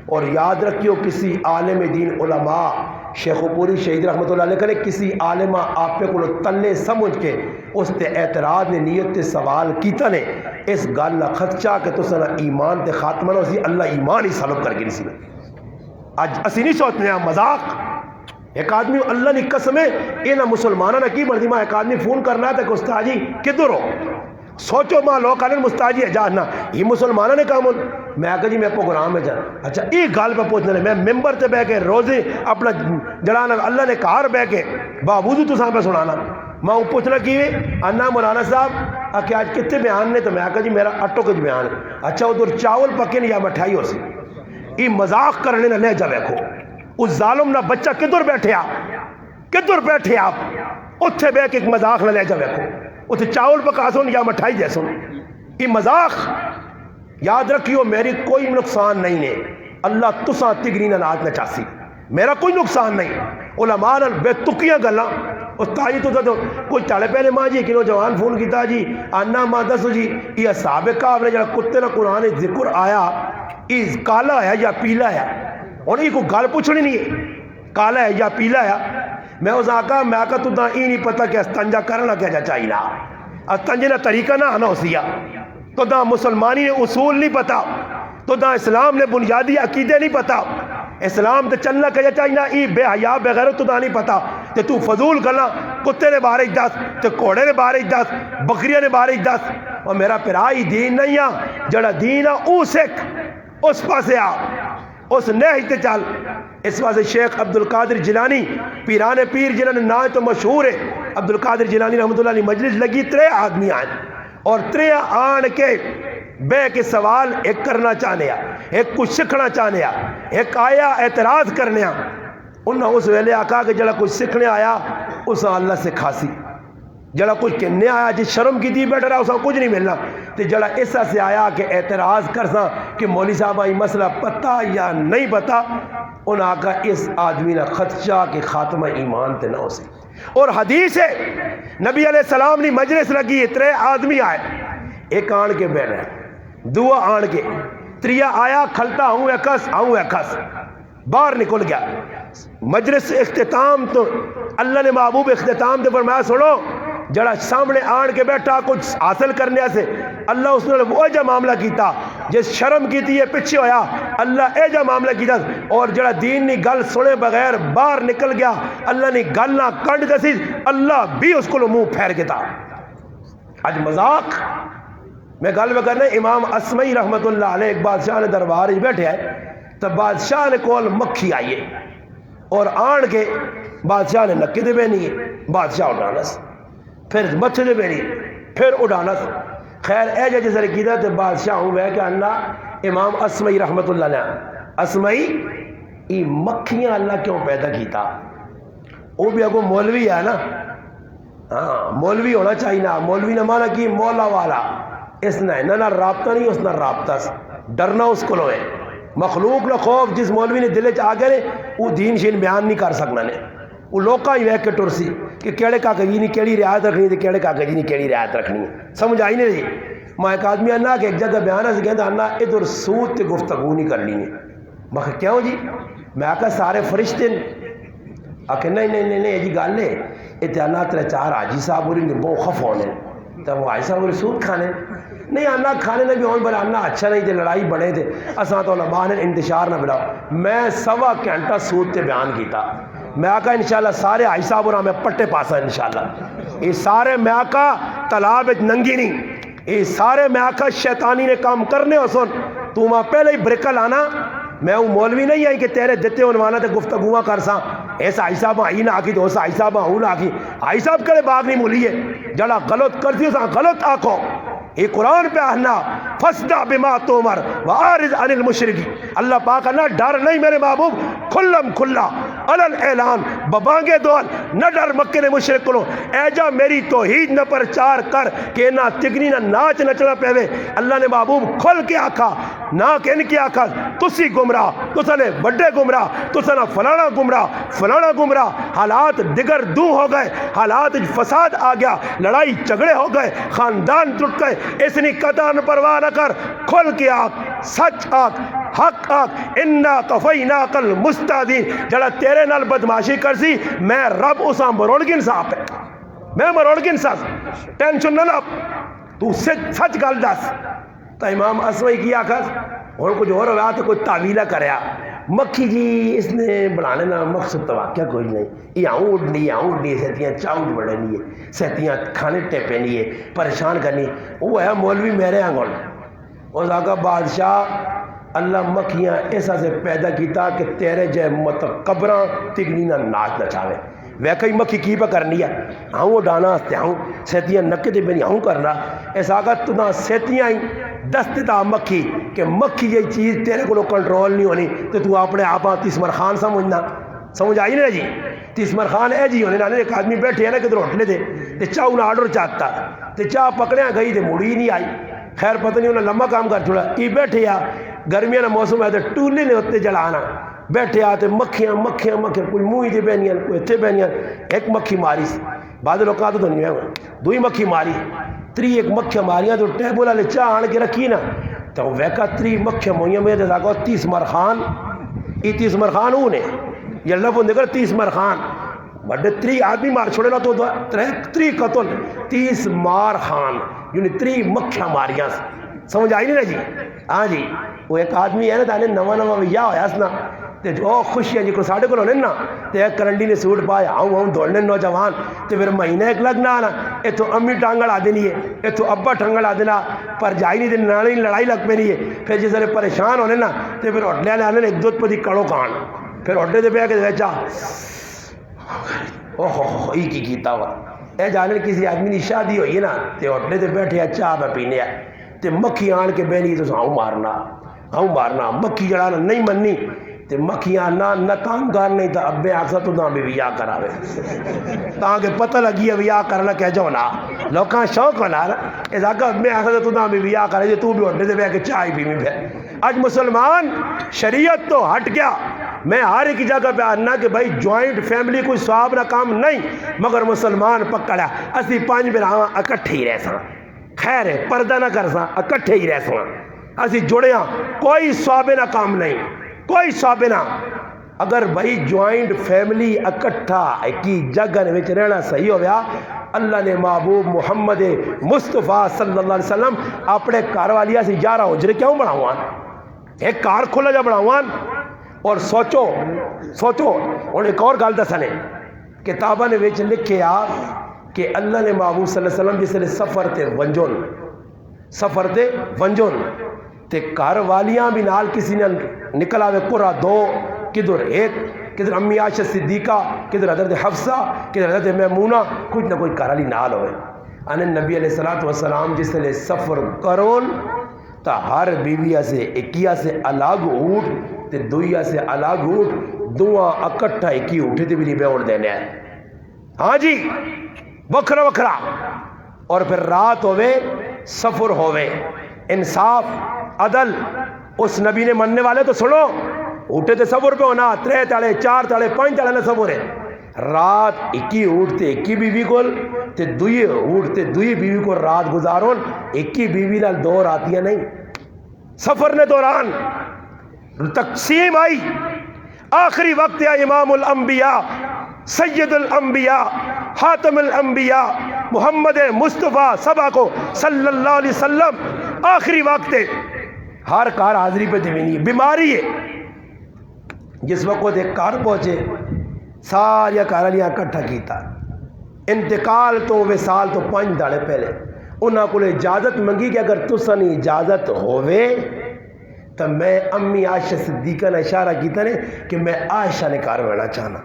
اور یاد رکھیو کسی عالم دین علماء شیخ پوری شہید رحمت اللہ علیہ کرے کسی عالمہ آپ پہ کو تلے سمجھ کے اس تے اعتراض نے نیت تے سوال کیتا نے اس گل نہ خدشہ کہ تو سنا ایمان تے خاتمہ نہ اسی اللہ ایمان ہی سلب کر کے نہیں سی اج اسی نہیں سوچنے ہیں مذاق ایک آدمی اللہ نے قسم ہے یہ نہ مسلمانہ نہ کی مرضی ماں ایک آدمی فون کرنا تھا کہ استاد جی کدھر ہو سوچو ماں لوگ کہنے مستاجی ہے جاننا یہ مسلمانہ نے کہا میں کہا جی میں پروگرام میں جانا اچھا یہ گال پہ پوچھنے لے میں ممبر تے بہ کے روزے اپنا جڑانا اللہ نے کار بہ کے باوضو تو سامنے سنانا میں پوچھنا کی انا مولانا صاحب کہ آج کتنے بیان نے تو میں کہا جی میرا اٹو کچھ بیان ہے اچھا ادھر چاول پکے نہیں یا مٹھائی ہو سی یہ مذاق کرنے نہ لے جا دیکھو اس ظالم نہ بچہ کدھر بیٹھے آپ اتھے بہ کے ایک مذاق نہ لے جا دیکھو اتھے چاول پکا سن یا مٹھائی دے سن یہ مذاق یاد رکھیو میری کوئی نقصان نہیں ہے اللہ تساں تگری نہ نات نہ چاسی میرا کوئی نقصان نہیں علماء بے تکیاں گلاں استاد جی تو کوئی چالے پہلے ماں جی کنو جوان فون کیتا جی آنا ماں دسو جی یہ اصحاب کہف نے جڑا کتے نہ قرآن ذکر آیا یہ کالا ہے یا پیلا ہے اور یہ کوئی گل پوچھنی نہیں ہے کالا ہے یا پیلا ہے میں اس آقا میں آقا تو یہ نہیں پتا کہ استنجا کرنا کیا جا چاہیے استنجے نہ طریقہ نہ آنا ہوسیا تو دا مسلمانی نے اصول نہیں پتا تو دا اسلام نے بنیادی عقیدے نہیں پتا اسلام تے چلنا کیا چاہیے ای بے حیا بغیر تو دا نہیں پتا تے تو فضول گلا کتے نے بارے دس تے گھوڑے نے بارے دس بکریاں نے بارے دس اور میرا پرائی دین نہیں آ جڑا دین آ او سکھ اس پاسے آ اس نہیں تے چل اس واسطے شیخ عبد القادر جیلانی پیران پیر جنہوں نے نام تو مشہور ہے عبد القادر جیلانی رحمۃ اللہ علیہ مجلس لگی 3 آدمی آئے اور 3 آن کے بے کے سوال ایک کرنا چاہنے ایک کچھ سکھنا چاہنے ایک آیا اعتراض کرنے انہوں اس ویلے آقا کہ جڑا کچھ سکھنے آیا اس اللہ سے کھاسی جڑا کچھ کہنے آیا جس شرم کی دی بیٹھ رہا اسا کچھ نہیں ملنا تے جڑا ایسا سے آیا کہ اعتراض کرسا کہ مولوی صاحب یہ مسئلہ پتہ یا نہیں پتہ ان آقا اس آدمی نہ خدشہ کہ خاتمہ ایمان تے نہ ہو سی اور حدیث ہے نبی علیہ السلام نے مجلس لگی 3 آدمی آئے ایک آن کے بیٹھ رہے 2 آن کے 3 آیا کھلتا ہوں ایکس باہر نکل گیا مجلس اختتام تو اللہ نے محبوب اختتام دے فرمایا سنو جڑا سامنے آن کے بیٹھا کچھ حاصل کرنے سے اللہ اس نے وہ جا معاملہ کیتا جس شرم کیتی ہے پیچھے ہویا اللہ اے جا معاملہ کیتا اور جڑا دین نی گل سنے بغیر باہر نکل گیا اللہ نے گل نہ کنڈ دسی اللہ بھی اس کو منہ پھیر کے تھا آج مذاق میں گل میں کرنے امام اسمعی رحمت اللہ علیہ ایک بادشاہ نے دربار بیٹھے آئے تب بادشاہ نے کول مکھی آئیے اور آن کے بادشاہ نے نکے دے بینی بادشاہ اڑانس پھر مچھ دے بینی پھر اڑانس خیر اے جا جسے کیتا تو بادشاہ ہوں بے کہ اللہ امام اسمعی رحمت اللہ علیہ اسمعی یہ مکھیاں اللہ کیوں پیدا کیتا وہ بھی اگو مولوی ہے نا ہاں مولوی ہونا چاہیے نا مولوی نہ مانا کی مولا والا اس نہ رابطہ نہیں اس نہ رابطہ ڈرنا اس کو لوئے مخلوق نہ خوف جس مولوی نے دلے چاہ گئے وہ دین شین بیان نہیں کر سکنا نے وہ لوکاں ہی ویک کے ٹرسی کہ کیڑے کاغذی نہیں کیڑی رعایت رکھنی تھی کیڑے کاغذی نہیں کیڑی رعایت رکھنی سمجھ آئی نہیں جی میں ایک آدمی انا کہ ایک جگہ بیان سے کہتا انا ادھر سود تے گفتگو نہیں کرنی ہے میں کیوں جی میں آکا سارے فرشتے آکے نہیں جی گل ہے اتنا تیرے 4 حاجی صاحب اور بہت خف ہونے تو وہ حاجی صاحب اور سود کھانے نہیں آنا کھانے نے بھی ہوں بلا آنا اچھا نہیں تھے لڑائی بڑے تھے اساں تو علماء نے انتشار نہ بلاؤ میں 1.25 گھنٹہ سود تے بیان کیتا میں آقا انشاءاللہ سارے حاجی صاحب اور ہمیں پٹے پاسا انشاءاللہ یہ سارے میں آقا تالاب ننگی نہیں یہ سارے میں آقا شیطانی نے کام کرنے ہو سن تو وہاں پہلے ہی بریکہ لانا میں وہ مولوی نہیں آئی کہ تیرے دیتے عنوانا تے گفتگوہ کر ساں ایسا حاجی صاحب آئی نہ آکی تو ایسا حاجی صاحب آؤں نہ آکی حاجی صاحب کڑے باغ نہیں مولیے جڑا غلط کرتی ہو ساں غلط آکو یہ قرآن پہ آہنا فَاسْدَعْ بِمَا تُؤْمَرْ وَأَعْرِضْ عَنِ الْمُشْرِكِ اللہ پاک نہ ڈر نہیں میرے محبوب کھلم کھلا علل اعلان ببانگے دول نہ ڈر مکے نے مشرک کو اے جا میری توحید نہ پرچار کر کہ نہ تگنی نہ ناچ نچنا پہوے اللہ نے محبوب کھل کے آکھا نہ کہ ان کی آکھا تسی گمراہ تسنے بڑے گمراہ تسنا فلانا گمراہ حالات دگر دو ہو گئے حالات فساد آ گیا لڑائی جھگڑے ہو گئے خاندان ٹوٹ گئے اس نے قطع پرواہ نہ کر کھل کے آکھ سچ آکھ حق آکھ انا کفیناک المستہزئین جڑا تیرے نال بدماشی کرسی میں رب اساں مروڑگن صاحب ہے میں مروڑگن صاحب ٹینشن نہ لب تو سچ گل دس تو امام اسوئی کی آکھس اور کچھ اور ہوا تو کوئی تعویلہ کریا مکھی جی اس نے بنانے نا مقصد تو واقعہ کوئی نہیں یہ اونڈنی سہتیاں چاؤنڈ بڑھنی ہے سہتیاں کھانے ٹیپے نہیں ہے پریشان کرنی وہ ہے مولوی میرے آنگل اس آقا بادشاہ اللہ مکھیاں ایسا سے پیدا کیتا کہ تیرے جے متقبراں تگنی نہ ناچ نچاوے ویکھئی مکھی کی پہ کرنی ہے ہاں وہ ڈانا ہستے ہاں سہتیاں نکے دے بینی ہاں کرنا ایسا آقا تنا سہتیاں ہی دست دا مکھی کہ مکھی یہ چیز تیرے کو کنٹرول نہیں ہونی تو اپنے آپ تیسمر خان سمجھ آئی نا جی تیسمر خان اے جی ہونے ایک آدمی بیٹھے ہیں نا کدھر ہوٹلے دے تے چاہ انہیں آرڈر چاہتا تے چاہ پکڑیاں گئی تے مڑی نہیں آئی خیر پتہ نہیں انہیں لمبا کام کر چھوڑا یہ بیٹھے آ گرمیاں نا موسم ہے تو ٹولے نے ہوتے جلانا بیٹھے آتے مکھیاں کوئی منہ دے بہنیاں کوئی اتنے بہنیاں ایک مکھی ماری بعد لوگ آتے تو نہیں ہے دوئی مکھی ماری 3 ایک مکھیاں ماریاں تو ٹیبل والے چاہ آن کے رکھی نا تو ویکا 3 مکھیاں مویاں میں دیکھا تیسمر خان یہ تیسمر خان ہوں نے یہ لفظ دیکھا تیسمر خان بڑے 3 آدمی مار چھوڑے نا تو 3 قتل تیسمار خان یعنی 3 مکھیاں ماریاں سمجھ آئی نہیں نا جی ہاں جی وہ ایک آدمی ہے نا تانے نواں ویاہ ہویا اس نا تے جو خوشیاں جی کو ساڑھے کو ہونے نا تے ایک کرنڈی نے سوٹ پایا ہوں دوڑنے نوجوان تے پھر مہینے ایک لگنا آنا اے تو امی ٹانگل آ دینی ہے اے تو ابا ٹانگل آ دینا پر جائی نہیں دینا نانے لڑائی لگ پہ نہیں ہے پھر جس نے پریشان ہونے نا تے پھر ہوٹلے والے آنے ایک دودھ پتی کڑو کان پھر ہوٹلے دے پہ کے بیچا اوہ کی کیتا ہوا اے جانے کسی آدمی کی شادی ہوئی ہے نا تے ہوٹلے دے بیٹھے چاہ پہ پینے تے مکھی آن کے بہنی تو ہاؤں مارنا مکھی جڑا نہیں مننی تے مکھیاں نہ کام کر نہیں تا ابے آکسا تو نہ بھی ویاہ کراوے تاکہ پتہ لگی ہے ویاہ کرنا کہہ جو نا لوکاں شوق ہونا اس آکا ابے آکسا تو نہ بھی ویاہ کرے تو بھی ہوٹے دے بے کے چائے پی میں بے آج مسلمان شریعت تو ہٹ گیا میں ہر ایک جگہ پہ آنا کہ بھائی جوائنٹ فیملی کوئی ثواب نہ کام نہیں مگر مسلمان پکڑا اسی 5 براواں اکٹھے ہی رہ ساں خیر ہے پردہ نہ کر ساں اکٹھے ہی رہ ساں اسی جڑیاں کوئی ثواب نہ کام نہیں کوئی ثواب نہ اگر بھائی جوائنٹ فیملی اکٹھا ایک جگہ میں رہنا صحیح ہو گیا اللہ نے محبوب محمد مصطفیٰ صلی اللہ علیہ وسلم اپنے کار والیا سے 11 حجرے کیوں بڑھاوان ایک کار کھولا جا بڑھاوان اور سوچو اور ایک اور گل دسنے کتابہ نے وچ لکھے آ کہ اللہ نے محبوب صلی اللہ علیہ وسلم جس نے سفر تے ونجون تے کار والیاں بھی نال کسی نے نکلا ہوئے قرہ 2 کدھر 1 کدھر امی عائشہ صدیقہ کدھر حضرت حفصہ کدھر حضرت میمونہ کچھ نہ کوئی کار والی نال ہوئے آنے نبی علیہ السلام جس نے سفر کرون تا ہر بیویہ سے ایکیہ سے الگ اٹھ تے دویہ سے الگ اٹھ دعا اکٹھا ایکی اٹھے تے بھی نہیں بیوڑ دینے ہیں ہاں جی وکھرا اور پھر رات ہوئے سفر ہوئے انصاف عدل اس نبی نے مننے والے تو سنو اٹھے تے سفر پہ ہونا 3 تاڑے 4 تاڑے 5 تاڑے نہ سفر ہے رات ایکی اٹھتے ایکی بیوی کو تے دوئی اٹھتے دوئی بیوی کو رات گزارون ایکی بیوی نال 2 راتیاں نہیں سفر نے دوران تقسیم آئی آخری وقت یا امام الانبیاء سید الانبیاء خاتم الانبیاء محمد مصطفیٰ سبا کو صلی اللہ علیہ وسلم آخری وقت ہے، ہر کار حاضری پہ دیوینی ہے، بیماری ہے۔ جس وقت ایک کار پہنچے ساریا کار لیا کٹھا کیتا، انتقال تو وصال تو 5 داڑے پہلے انہاں کو اجازت منگی کہ اگر تساں نہیں اجازت ہوئے تو میں امی عائشہ صدیقہ نے اشارہ کیتا نے کہ میں عائشہ نے کار ہونا چاہنا،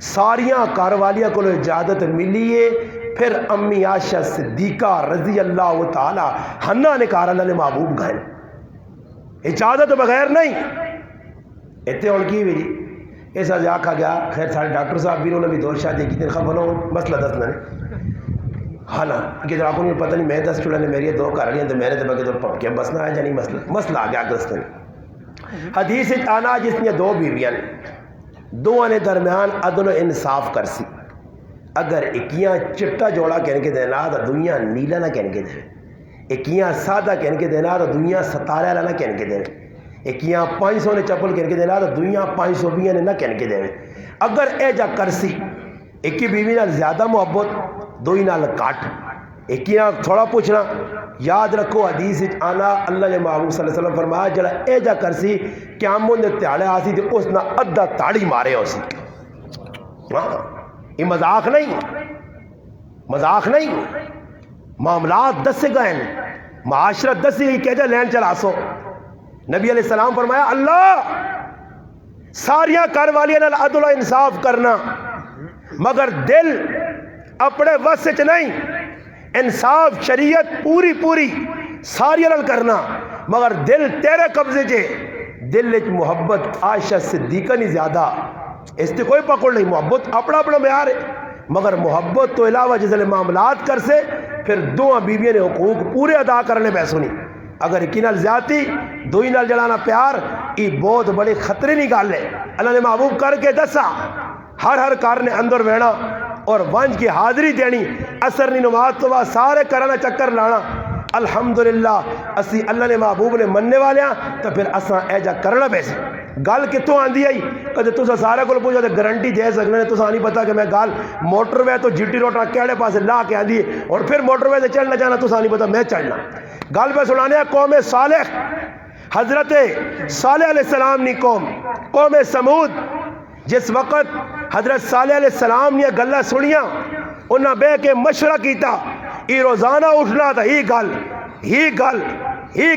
ساریاں کار والیاں کو اجازت ملی ہے، پھر امی عائشہ صدیقہ رضی اللہ تعالی عنہا نے کار اللہ نے محبوب گئے، اجازت بغیر نہیں۔ اتنے ہوں کی بھی جی ایسا جا آکھا گیا، خیر سارے ڈاکٹر صاحب بھی انہوں نے بھی 2 شادی کی، خبر ہو مسئلہ دسنا نے ہاں نا کہ آپ کو نہیں پتہ نہیں، میں 10 چڑھا نے میری 2 کر لیاں تو میں نے تو بگے تو پکے بسنا ہے جانی مسئلہ آ گیا دستے حدیث آنا جس نے 2 بیویاں دونوں نے درمیان عدل و انصاف کر سی، اگر ایکیاں چٹا جوڑا کہنے کے دینا تو دنیا نیلا نہ کہنے کے دے، ایکیاں سادہ کہنے کے دینا تو دنیا ستارہ نہ کہنے کے دے، ایکیاں 500 نے چپل کہنے کے دینا تو دنیا 520 نے نہ کہنے کے دے۔ اگر اے جا کرسی ایک کی بیوی نال زیادہ محبت 2 نال کٹ، ایک نال تھوڑا پوچھنا، یاد رکھو حدیث آنا اللہ نے محبوب صلی اللہ علیہ وسلم فرمایا جڑا اے جا کرسی قیامت دے تہاڑے آسی تے اس نہ ادھا تاڑی مارے ہوسی۔ ہاں یہ مذاق نہیں، مذاق نہیں، معاملات دسے گئے معاشرت دسی گئی کہ جا لین چلا سو۔ نبی علیہ السلام فرمایا اللہ ساریاں کار والیاں نال عدل و انصاف کرنا، مگر دل اپنے وس وچ نہیں، انصاف شریعت پوری پوری ساریاں نال کرنا، مگر دل تیرے قبضے چے، دل وچ محبت عائشہ صدیقہ نہیں زیادہ، اس سے کوئی پکڑ نہیں، محبت اپنا اپنا معیار ہے، مگر محبت تو علاوہ جس نے معاملات کر سے پھر 2 بیویاں نے حقوق پورے ادا کرنے پیسوں نہیں، اگر ایک نال زیادتی 2 نال جڑانا پیار یہ بہت بڑے خطرے نہیں گل ہے۔ اللہ نے محبوب کر کے دسا ہر کار نے اندر وینا اور ونج کی حاضری دینی، اثر نہیں نماز تو بعد سارے کرانا چکر لانا، الحمدللہ اسی اللہ نے محبوب نے مننے والے ہیں تو پھر اساں اے جا کرنا پیسے۔ گل کتوں آندی آئی کدے تسا سارے کو پوچھو تو گارنٹی دے سکنے تسا نہیں پتا کہ میں گل موٹر وے تو جی ٹی روڈ کہڑے پاسے لا کے آندی ہے اور پھر موٹر وے سے چڑھنا جانا تسا نہیں پتا میں چڑھنا۔ گل پہ سنانے قوم صالح حضرت صالح علیہ السلام نی قوم سمود جس وقت حضرت صالح علیہ السلام نے گلہ سنیاں انہاں بے کے مشورہ کیتا، ای روزانہ اٹھنا تھا ہی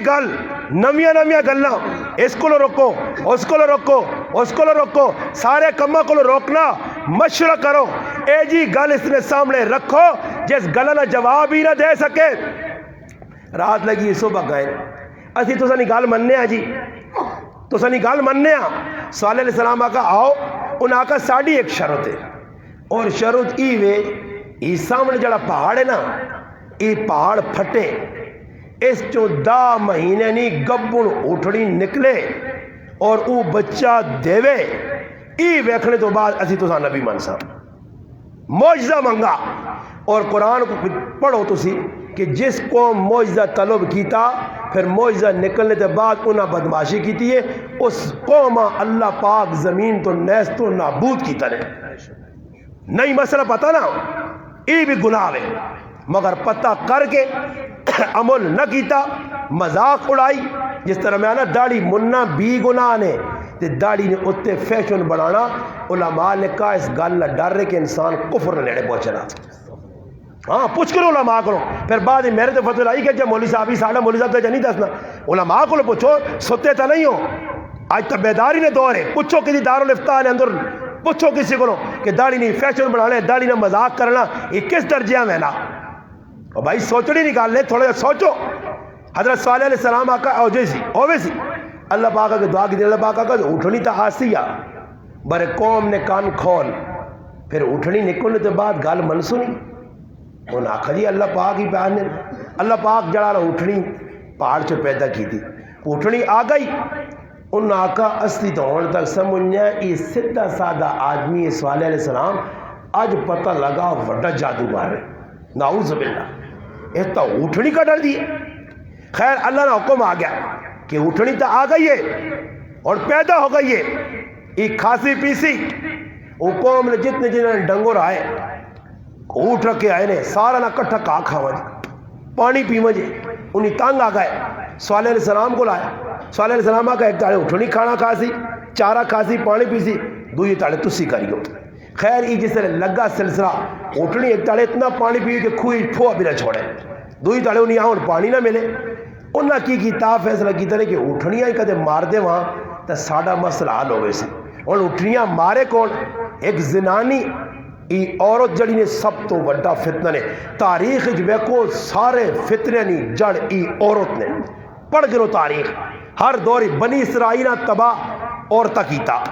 گل نویاں گلاں، اس کو روکو اس کو روکو سارے کماں کو روکنا، مشورہ کرو، اے جی گل اس نے سامنے رکھو جس گلہ نہ جواب ہی نہ دے سکے۔ رات لگی صبح گئے اسی تو سنی گل مننے ہیں جی، تو سنی گل مننے ہیں۔ صالح علیہ السلام آقا آؤ، انہاں آقا ساڑھی ایک شرط ہے، اور شرط ای وے ای سامنے جڑا پہاڑ ہے نا ای پہاڑ پھٹے، اس 14 مہینے نہیں گبن اٹھڑی نکلے اور او بچہ دیوے، ای ویکھنے تو بعد اسی تو سا نبی من سا معجزہ منگا۔ اور قرآن کو پڑھو تسی کہ جس کو معجزہ طلب کیتا پھر معجزہ نکلنے کے بعد انہاں بدماشی کیتی ہے، اس قوم اللہ پاک زمین تو نیست و نابود کیتا نے۔ نہیں مسئلہ پتہ نہ ای بھی گناہ ہے، مگر پتہ کر کے عمل نہ کیتا، مذاق اڑائی، جس طرح میں آنا داڑھی مننا بھی گناہ نے تے داڑھی نے اتے فیشن بنانا، علماء نے کہا اس گل نہ ڈر رہے کہ انسان کفر نہ لیڑے پہنچنا۔ ہاں پوچھ کرو علماء کو، پھر بعد میرے تو فتوی لائی کہ جب مولوی صاحب ہی ساڑھا مولوی صاحب تو نہیں دسنا، علماء کو پوچھو ستے تا نہیں ہو، آج تک بیداری نے دور ہے، پوچھو کسی دارالفتاء نے اندر پوچھو کسی کو کہ داڑھی نہیں فیشن بنانے، داڑھی نہ مذاق کرنا یہ کس درجہ میں نا، اور بھائی سوچنی نکال لے، تھوڑا سوچو۔ حضرت صالح علیہ السلام آقا اوجے سی اللہ پاک کے دعا کی دے، اللہ پاک کا اٹھنی تا آسی آ برے قوم نے کان کھول، پھر اٹھنی نکلنے کے بعد گال من سنی، انہاں آخا جی اللہ پاک ہی پہنے، اللہ پاک جڑا رہا اٹھنی پہاڑ سے پیدا کی تھی، اٹھنی آ گئی، انہاں آقا اصلی تو ہونے تک سمجھنا یہ سدھا سادہ آدمی صالح علیہ السلام آج پتہ لگا وڈا جادوگر ہے، نعوذ باللہ، یہ تو اٹھنی کا ڈر دیئے۔ خیر اللہ نے حکم آ گیا کہ اٹھنی تو آ گئی ہے اور پیدا ہو گئی ہے، یہ کھاسی پیسی وہ قوم نے جتنے جنہوں نے ڈنگور آئے اونٹ رکھے آئے نے سارا نہ کٹھا کا کھاوا جی پانی پیوا جی انہیں تنگ آ گئے صالح علیہ السلام کو لایا صالح علیہ السلام آگا ایک تاڑے اٹھنی کھانا کھا سی چارہ کھا سی پانی پی سی دوئی تاڑے تسی کریو خیر ای جس طرح لگا سلسلہ اٹھنی ایک تاڑے اتنا پانی پیو کہ کوئی پھوا بھی نہ چھوڑے دوئی تاڑے انہیں آن پانی نہ ملے انہاں کی کتاب فیصلہ کی طرح کہ اٹھنیاں ہی کدے مار دے وہاں تو ساڑا مسئلہ حل ہوئے سی اور اٹھنیاں مارے کون ایک زنانی ای عورت جڑی نے سب تو وڈا فتنہ نے تاریخ ویکو سارے فتنے نہیں جڑ ای عورت نے پڑھ گرو تاریخ ہر دوری بنی اسرائیلہ تباہ عورتہ کیتا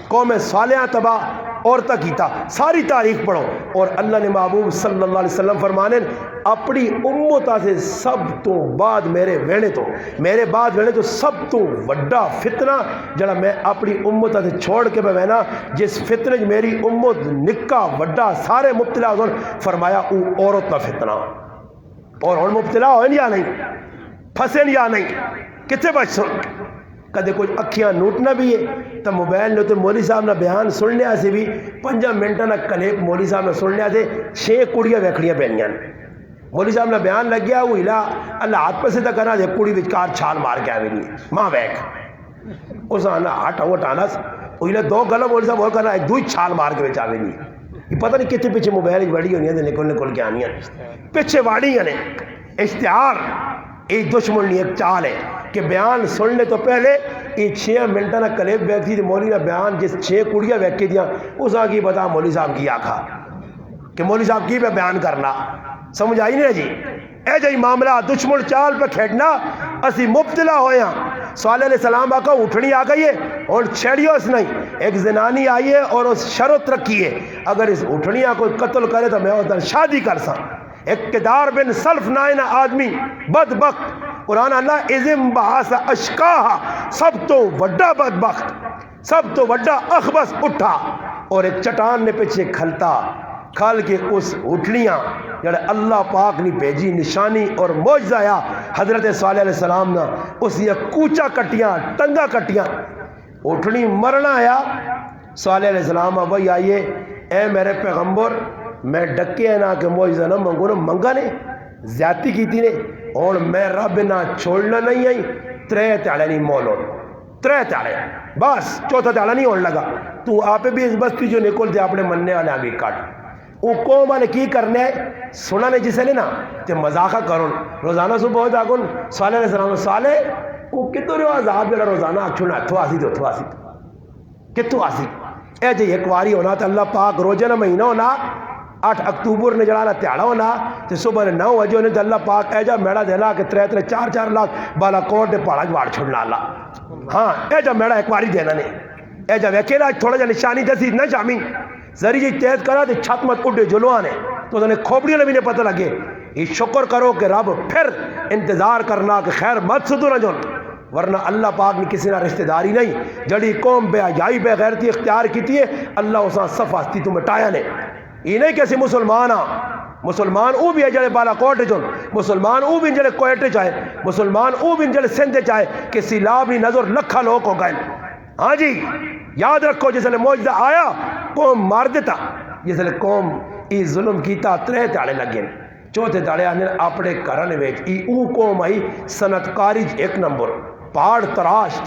قوم صالحہ تباہ عورتہ کیتا ساری تاریخ پڑھو اور اللہ نے محبوب صلی اللہ علیہ وسلم فرمانے اپنی امتہ سے سب تو بعد میرے بعد وینے تو سب تو وڈا فتنہ جڑا میں اپنی امتہ سے چھوڑ کے میں وینا جس فتنے میری امت نکا وڈا سارے مبتلا ہوئے فرمایا او عورت کا فتنہ اور ہن مبتلا ہوئے یا نہیں پھسے یا نہیں کتنے بچ سن کدے کوئی اکھیاں نوٹنا بھی ہے تو موبائل نے تو مولی صاحب نے بیان سننے سے بھی 5 منٹاں نہ کلیپ مولی صاحب نے سننے سے 6 کڑیاں ویکھڑیاں پینیاں مولی صاحب نے بیان لگ گیا وہ ہلا اللہ ہاتھ پہ سے تک کرنا دے کڑی وچکار چھال مار کے آوے نہیں ماں بیک اس آنا ہٹ ہٹانا وہ ہلا 2 گلا مولی صاحب اور کرنا ایک دوئی چھال مار کے آوے نہیں یہ پتہ نہیں کتنے پیچھے موبائل وڑی ہونی ہے نکل کے آنی پیچھے واڑی ہیں اشتہار ایک دشمن نہیں ایک چال ہے کہ بیان سننے تو پہلے یہ 6 منٹہ نہ کلیب بیک تھی مولی نے بیان جس 6 کڑیاں بیک کے دیا اس آگی بتا مولی صاحب کی آکھا کہ مولی صاحب کی پہ بیان کرنا سمجھ آئی نہیں جی اے جی معاملہ دشمن چال پہ کھیڑنا اسی مبتلا ہویا صالح علیہ السلام آقا اٹھنی آ گئی ہے اور چھیڑیو اس نہیں ایک زنانی آئی ہے اور اس شرط رکھی ہے اگر اس اٹھنی آ کوئی قتل کرے تو میں اس شادی کر سا اقتدار بن سلف نائنہ آدمی بدبخت قرآن اللہ ازم بحاس اشکاہا سب تو وڈا بدبخت سب تو وڈا اخبس اٹھا اور ایک چٹان نے پیچھے کھل کے اس اٹھنیاں جڑے اللہ پاک نے بھیجی نشانی اور معجزہ آیا حضرت صالح علیہ السلام نا اس یہ کوچا کٹیاں ٹنگا کٹیاں اٹھنی مرنا آیا صالح علیہ السلام وہی آئیے اے میرے پیغمبر میں ڈکے ہیں نا کہ معجزہ نہ منگو نا منگا نے زیادتی کی تھی نے اور میں رب نہ چھوڑنا نہیں آئی 3 تیالے نہیں مولو 3 تیالے بس 4تھا تیالہ نہیں ہونے لگا تو آپ بھی اس بستی جو نکل دے اپنے مننے والے آگے کاٹ وہ قوم والے کی کرنے ہے سنا نے جسے لینا تے مذاقہ کرو روزانہ صبح ہو جاگن صالح علیہ السلام صالح وہ کتو رہو عذاب جڑا روزانہ اچھونا اتھو آسی تو اتھو آسی کتو آسی اے جی ایک واری ہونا تو اللہ پاک روزہ نہ مہینہ ہونا 8 اکتوبر نے جڑانا تیاڑا ہونا تو صبح 9 بجے ہونے تو اللہ پاک اے جا میڑا دینا کہ 3-4 لاکھ بالا کوٹ دے پاڑا جوار چھوڑنا اللہ ہاں اے جا میڑا ایک واری دینا نے اے جا ویکینا تھوڑا جا نشانی دسی نہ جامی ذری جی تیز کرا تو چھت مت اڈے جلوانے تو انہیں کھوپڑیوں نے بھی نہیں پتہ لگے یہ شکر کرو کہ رب پھر انتظار کرنا کہ خیر مت سدو نہ جن ورنہ اللہ پاک نے کسی نہ رشتہ داری نہیں جڑی قوم بے حیائی بے غیرتی اختیار کی تھی اللہ اساں صف ہستی تو مٹایا نے یہ نہیں کیسے مسلمان او بھی ہے جڑے بالا کوٹ جن مسلمان او بھی جڑے کوئٹے چاہے مسلمان او بھی جڑے سندھے چاہے کہ سیلاب نہیں نظر لکھا لوگ ہو گئے ہاں جی یاد رکھو جس نے معجزہ آیا قوم مار دیتا جس نے قوم ای ظلم کیتا 3 تیالے لگے 4تھے تیالے آنے اپنے کرنے ویچ ای او قوم آئی صنعتکاری 1 نمبر پہاڑ تراش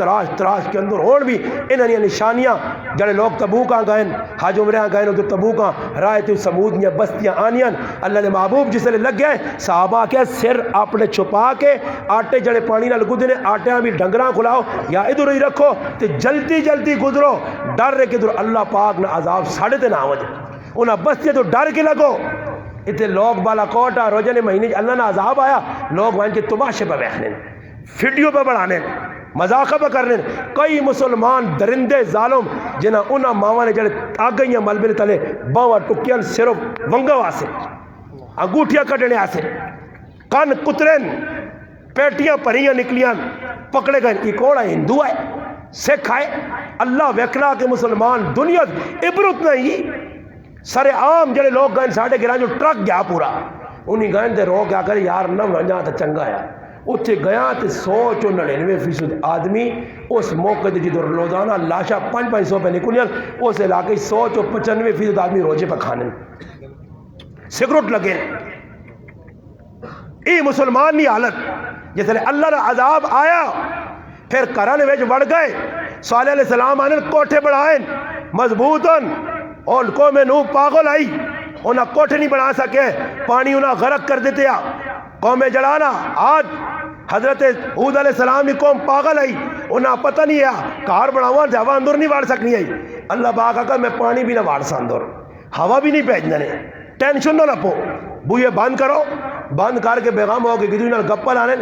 کے اندر ہون بھی انہیں نشانیاں جڑے لوگ تبوکاں گئے حج عمرہ گئے تو تبوکاں رائے تو سمودیاں بستیاں آنیاں اللہ نے محبوب جس نے لگ گئے صحابہ کے سر اپنے چھپا کے آٹے جڑے پانی نہ گزرے آٹے بھی ڈنگراں کھلاؤ یا ادھر ہی رکھو تو جلدی گزرو ڈر رہے کہ ادھر اللہ پاک نہ عذاب ساڑھے تے نہ آوج انہاں بستیاں تو ڈر کے لگو اتنے لوگ بالا کوٹا روزے مہینے اللہ نہ عذاب آیا لوگ وہاں کے تماشے پہ بیٹھنے ویڈیو پہ بڑھانے مذاقہ پہ کرنے کئی مسلمان درندے ظالم جنہاں انہاں ماما نے جڑے آگئیاں ملبے تلے باواں ٹکیاں صرف ونگا واسے انگوٹھیاں کٹنے آسے کان کترین پیٹیاں پریاں نکلیاں پکڑے گئے یہ کون ہے ہندو ہے سکھ ہے اللہ ویکھنا کہ مسلمان دنیا عبرت نہیں سارے عام جڑے لوگ گئے ساڑھے گران جو ٹرک گیا پورا انہیں گئے دے رو کیا کرے یار نہ ونجا تو چنگا ہے اتنے گیا تو 199% آدمی اس موقع تے جدو روزانہ لاشا 500 پہ نکلیاں اس علاقے 195% آدمی روزے پہ کھانے سگریٹ لگے. یہ مسلمان کی حالت جس لئے اللہ کا عذاب آیا پھر کرن وچ وڑ گئے. صالح علیہ السلام آنے کوٹھے بڑھائیں مضبوط اور قوم نوح پاگل آئی انہاں کوٹھے نہیں بنا سکے پانی انہاں غرق کر دیتے آ. قوم جڑانا آج حضرت ہود علیہ السلام کی قوم پاگل آئی انہاں پتہ نہیں ہے کار بناواں تے ہوا اندر نہیں واڑ سکنی آئی. اللہ پاک آقا میں پانی بھی نہ واڑ سا اندر ہوا بھی نہیں بھیجنا نے ٹینشن نہ پو بوئے بند کرو بند کر کے بیغام ہو کے کدی نال گپا لانے.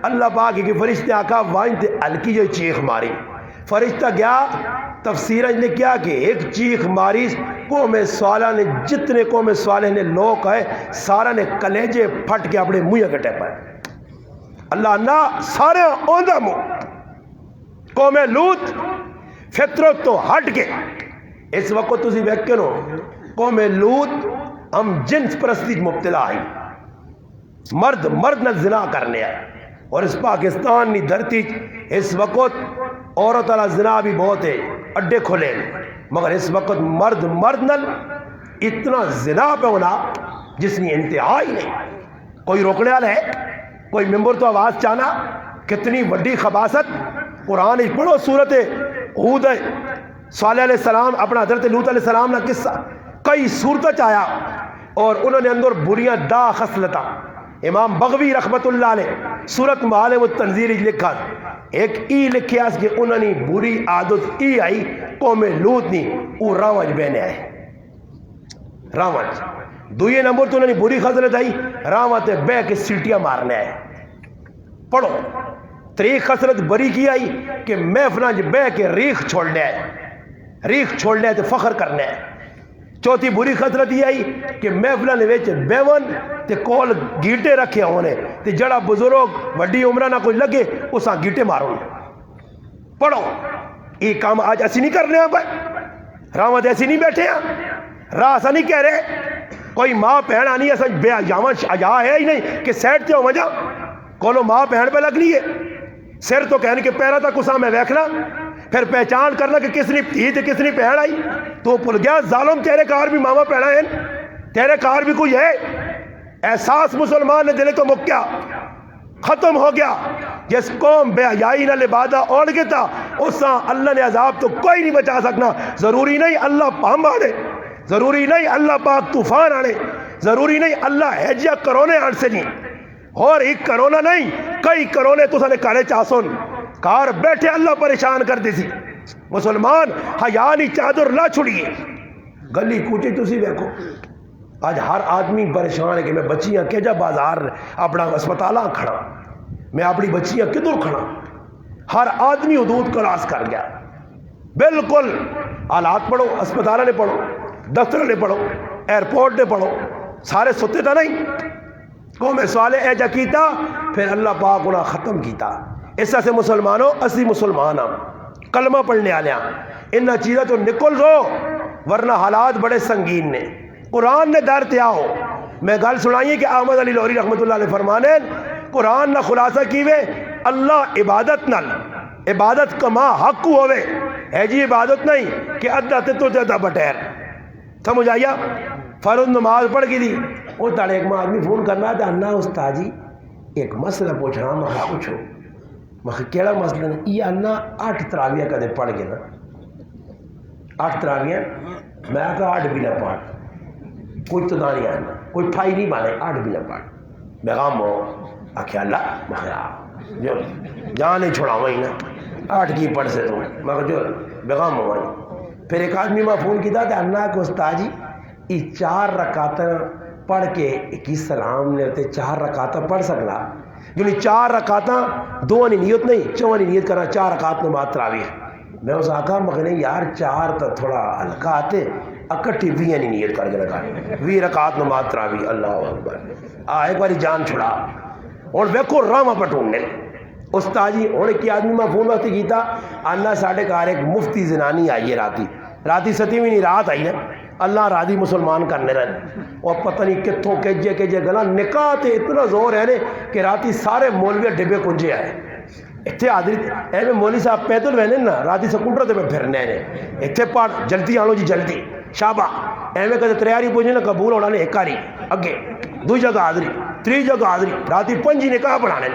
اللہ پاک کی فرشتے آقا وائن تے ہلکی جو چیخ ماری فرشتہ گیا تفسیر نے کیا کہ ایک چیخ ماری قوم صالح نے جتنے قوم صالح نے لوگ ہے سارا نے کلیجے پھٹ کے اپنے منہ کٹے پائے. اللہ نہ سارے اوندہ منہ قوم لوط فطرت تو ہٹ کے اس وقت تسی ویکھ نو قوم لوط ہم جنس پرستی مبتلا آئی مرد نہ زنا کرنے آئے. اور اس پاکستان کی دھرتی اس وقت عورت والا زنا بھی بہت ہے اڈے کھلے مگر اس وقت مرد نل اتنا زنا پہ ہونا جس کی انتہا ہی نہیں. کوئی روکنے والا ہے کوئی ممبر تو آواز چاہنا کتنی بڑی خباثت. قرآن پڑھو سورت ہود صالح علیہ السلام اپنا حضرت لوط علیہ السلام نہ قصہ کئی صورتیں چاہیا اور انہوں نے اندر بریاں دا خصلتاں. امام بغوی رحمت اللہ علیہ سورت معالم التنزیر لکھا ایک ای لکھیا اس کہ انہوں نے بری عادت ای آئی قوم لوط نی وہ راوج بینے آئے راوج. دوئے نمبر تو انہوں نے بری خصلت آئی راوج بے کے سلٹیاں مارنے آئے. پڑھو تریک خصلت بری کی آئی کہ محفلانج بے کے ریخ چھوڑنے آئے تو فخر کرنے آئے. چوتھی بری خصلت یہ آئی کہ محفلہ نے ویچ بیون تے کول گیٹے رکھے ہونے تے جڑا بزرگ وڈی عمرہ نہ کوئی لگے اساں گیٹے مارو. پڑھو یہ کام آج ایسی نہیں کرنے ہیں بھائی راوت ایسی نہیں بیٹھے ہیں راہ ایسا نہیں کہہ رہے. کوئی ماں پہن آنی ایسا بے اجا ہے ہی نہیں کہ سیٹ تے ہو مجا کولو ماں پہن پہ لگ لیے سر تو کہنے کہ پیرا تک اساں میں ویکھنا پھر پہچان کرنا کہ کس نے تھی تے کس نے پہن آئی تو پل گیا ظالم تیرے کار بھی ماما پہنا ہے تیرے کار بھی کوئی ہے. احساس مسلمان نے دلے تو مکیا ختم ہو گیا. جس قوم بے حیائی نہ لبادہ اوڑ گیا تھا اساں اللہ نے عذاب تو کوئی نہیں بچا سکنا. ضروری نہیں اللہ پام آنے ضروری نہیں اللہ پاک طوفان آنے ضروری نہیں اللہ ہیجیا کرونے آن سے نہیں اور ایک کرونا نہیں کئی کرونے تو سنے کارے چاسن کار بیٹھے اللہ پریشان کر دی سی. مسلمان حیانی چادر لا چھڑیے گلی کوچے تسی دیکھو آج ہر آدمی پریشان ہے کہ میں بچیاں کیجا بازار اپنا اسپتالاں کھڑا میں اپنی بچیاں کدھر کھڑا. ہر آدمی حدود کراس کر گیا بالکل. حالات پڑھو اسپتالہ نے پڑھو دفتر نے پڑھو ایئرپورٹ نے پڑھو سارے ستے تھا نہیں. قوم صالح ایجا کیتا پھر اللہ پاک انہاں ختم کیتا. اس سے مسلمانوں اسی مسلمان ہم کلمہ پڑھنے آلے ہیں انہاں چیزیں تو نکل رو ورنہ حالات بڑے سنگین نے. قرآن نے در تیا ہو میں گل سنائیے کہ احمد علی لوری رحمت اللہ علیہ فرمانے قرآن نہ خلاصہ کیوے اللہ عبادت نل عبادت کما حق ہوئے ہے جی عبادت نہیں کہ ادھا تے تو ادھا بٹیر. سمجھ آیا فرض نماز پڑھ گئی تھی وہ تاڑے ایک آدمی فون کرنا تھا انا استاد جی ایک مسئلہ پوچھ رہا میں پوچھو میں کیڑا مسئلہ نہیں یہ انا 8 تراویہ کدے پڑھ گئے نا 8 تراویہ میں کہا 8 بھی نہ پڑھ کوئی تو نہیں آنا کوئی پھائی نہیں بانے 8 بھی نہ پڑھ بیغام ہو آکھے اللہ میں جو جان نہیں چھوڑا وہیں نا 8 کی پڑھ سے تو میں جو بیغام ہو وہیں. پھر ایک آدمی میں فون کیتا تھا انا کہ استاد جی یہ 4 رکعتیں پڑھ کے ایک سلام نے ہوتے 4 رکعتیں پڑھ سکنا یعنی 4 رکعتیں 2 نیت نہیں 4 نیت کرنا 4 رکعت نماز تراویح. میں اس آقا مگر یار 4 تو تھوڑا ہلکا آتے اکٹھی 20 نہیں نیت کر کے رکھا 20 رکعت نماز تراویح. اللہ اکبر ایک باری جان چھڑا اور ویکھو راما پٹونے استاد جی ہوں ایک آدمی میں فون وقت کیتا آنا ساڑھے کار ایک مفتی زنانی آئی ہے راتی 7ویں رات آئی نا اللہ راضی مسلمان کرنے رہے اور پتہ نہیں کتوں کہجے گلا نکاح تے اتنا زور ہے نے کہ راتی سارے مولوی ڈبے کنجے آئے اتنے حاضری ایویں مولوی صاحب پیدل وہنے نا راتی سکوٹر تے پھرنے نے اتنے پڑھ جلدی آنو جی جلدی شابا ایویں کدے تیاری پوچھے نا قبول ہونا نے ایک کاری اگے دو جگہ حاضری تری جگہ حاضری راتی 5 نکاح پڑھانے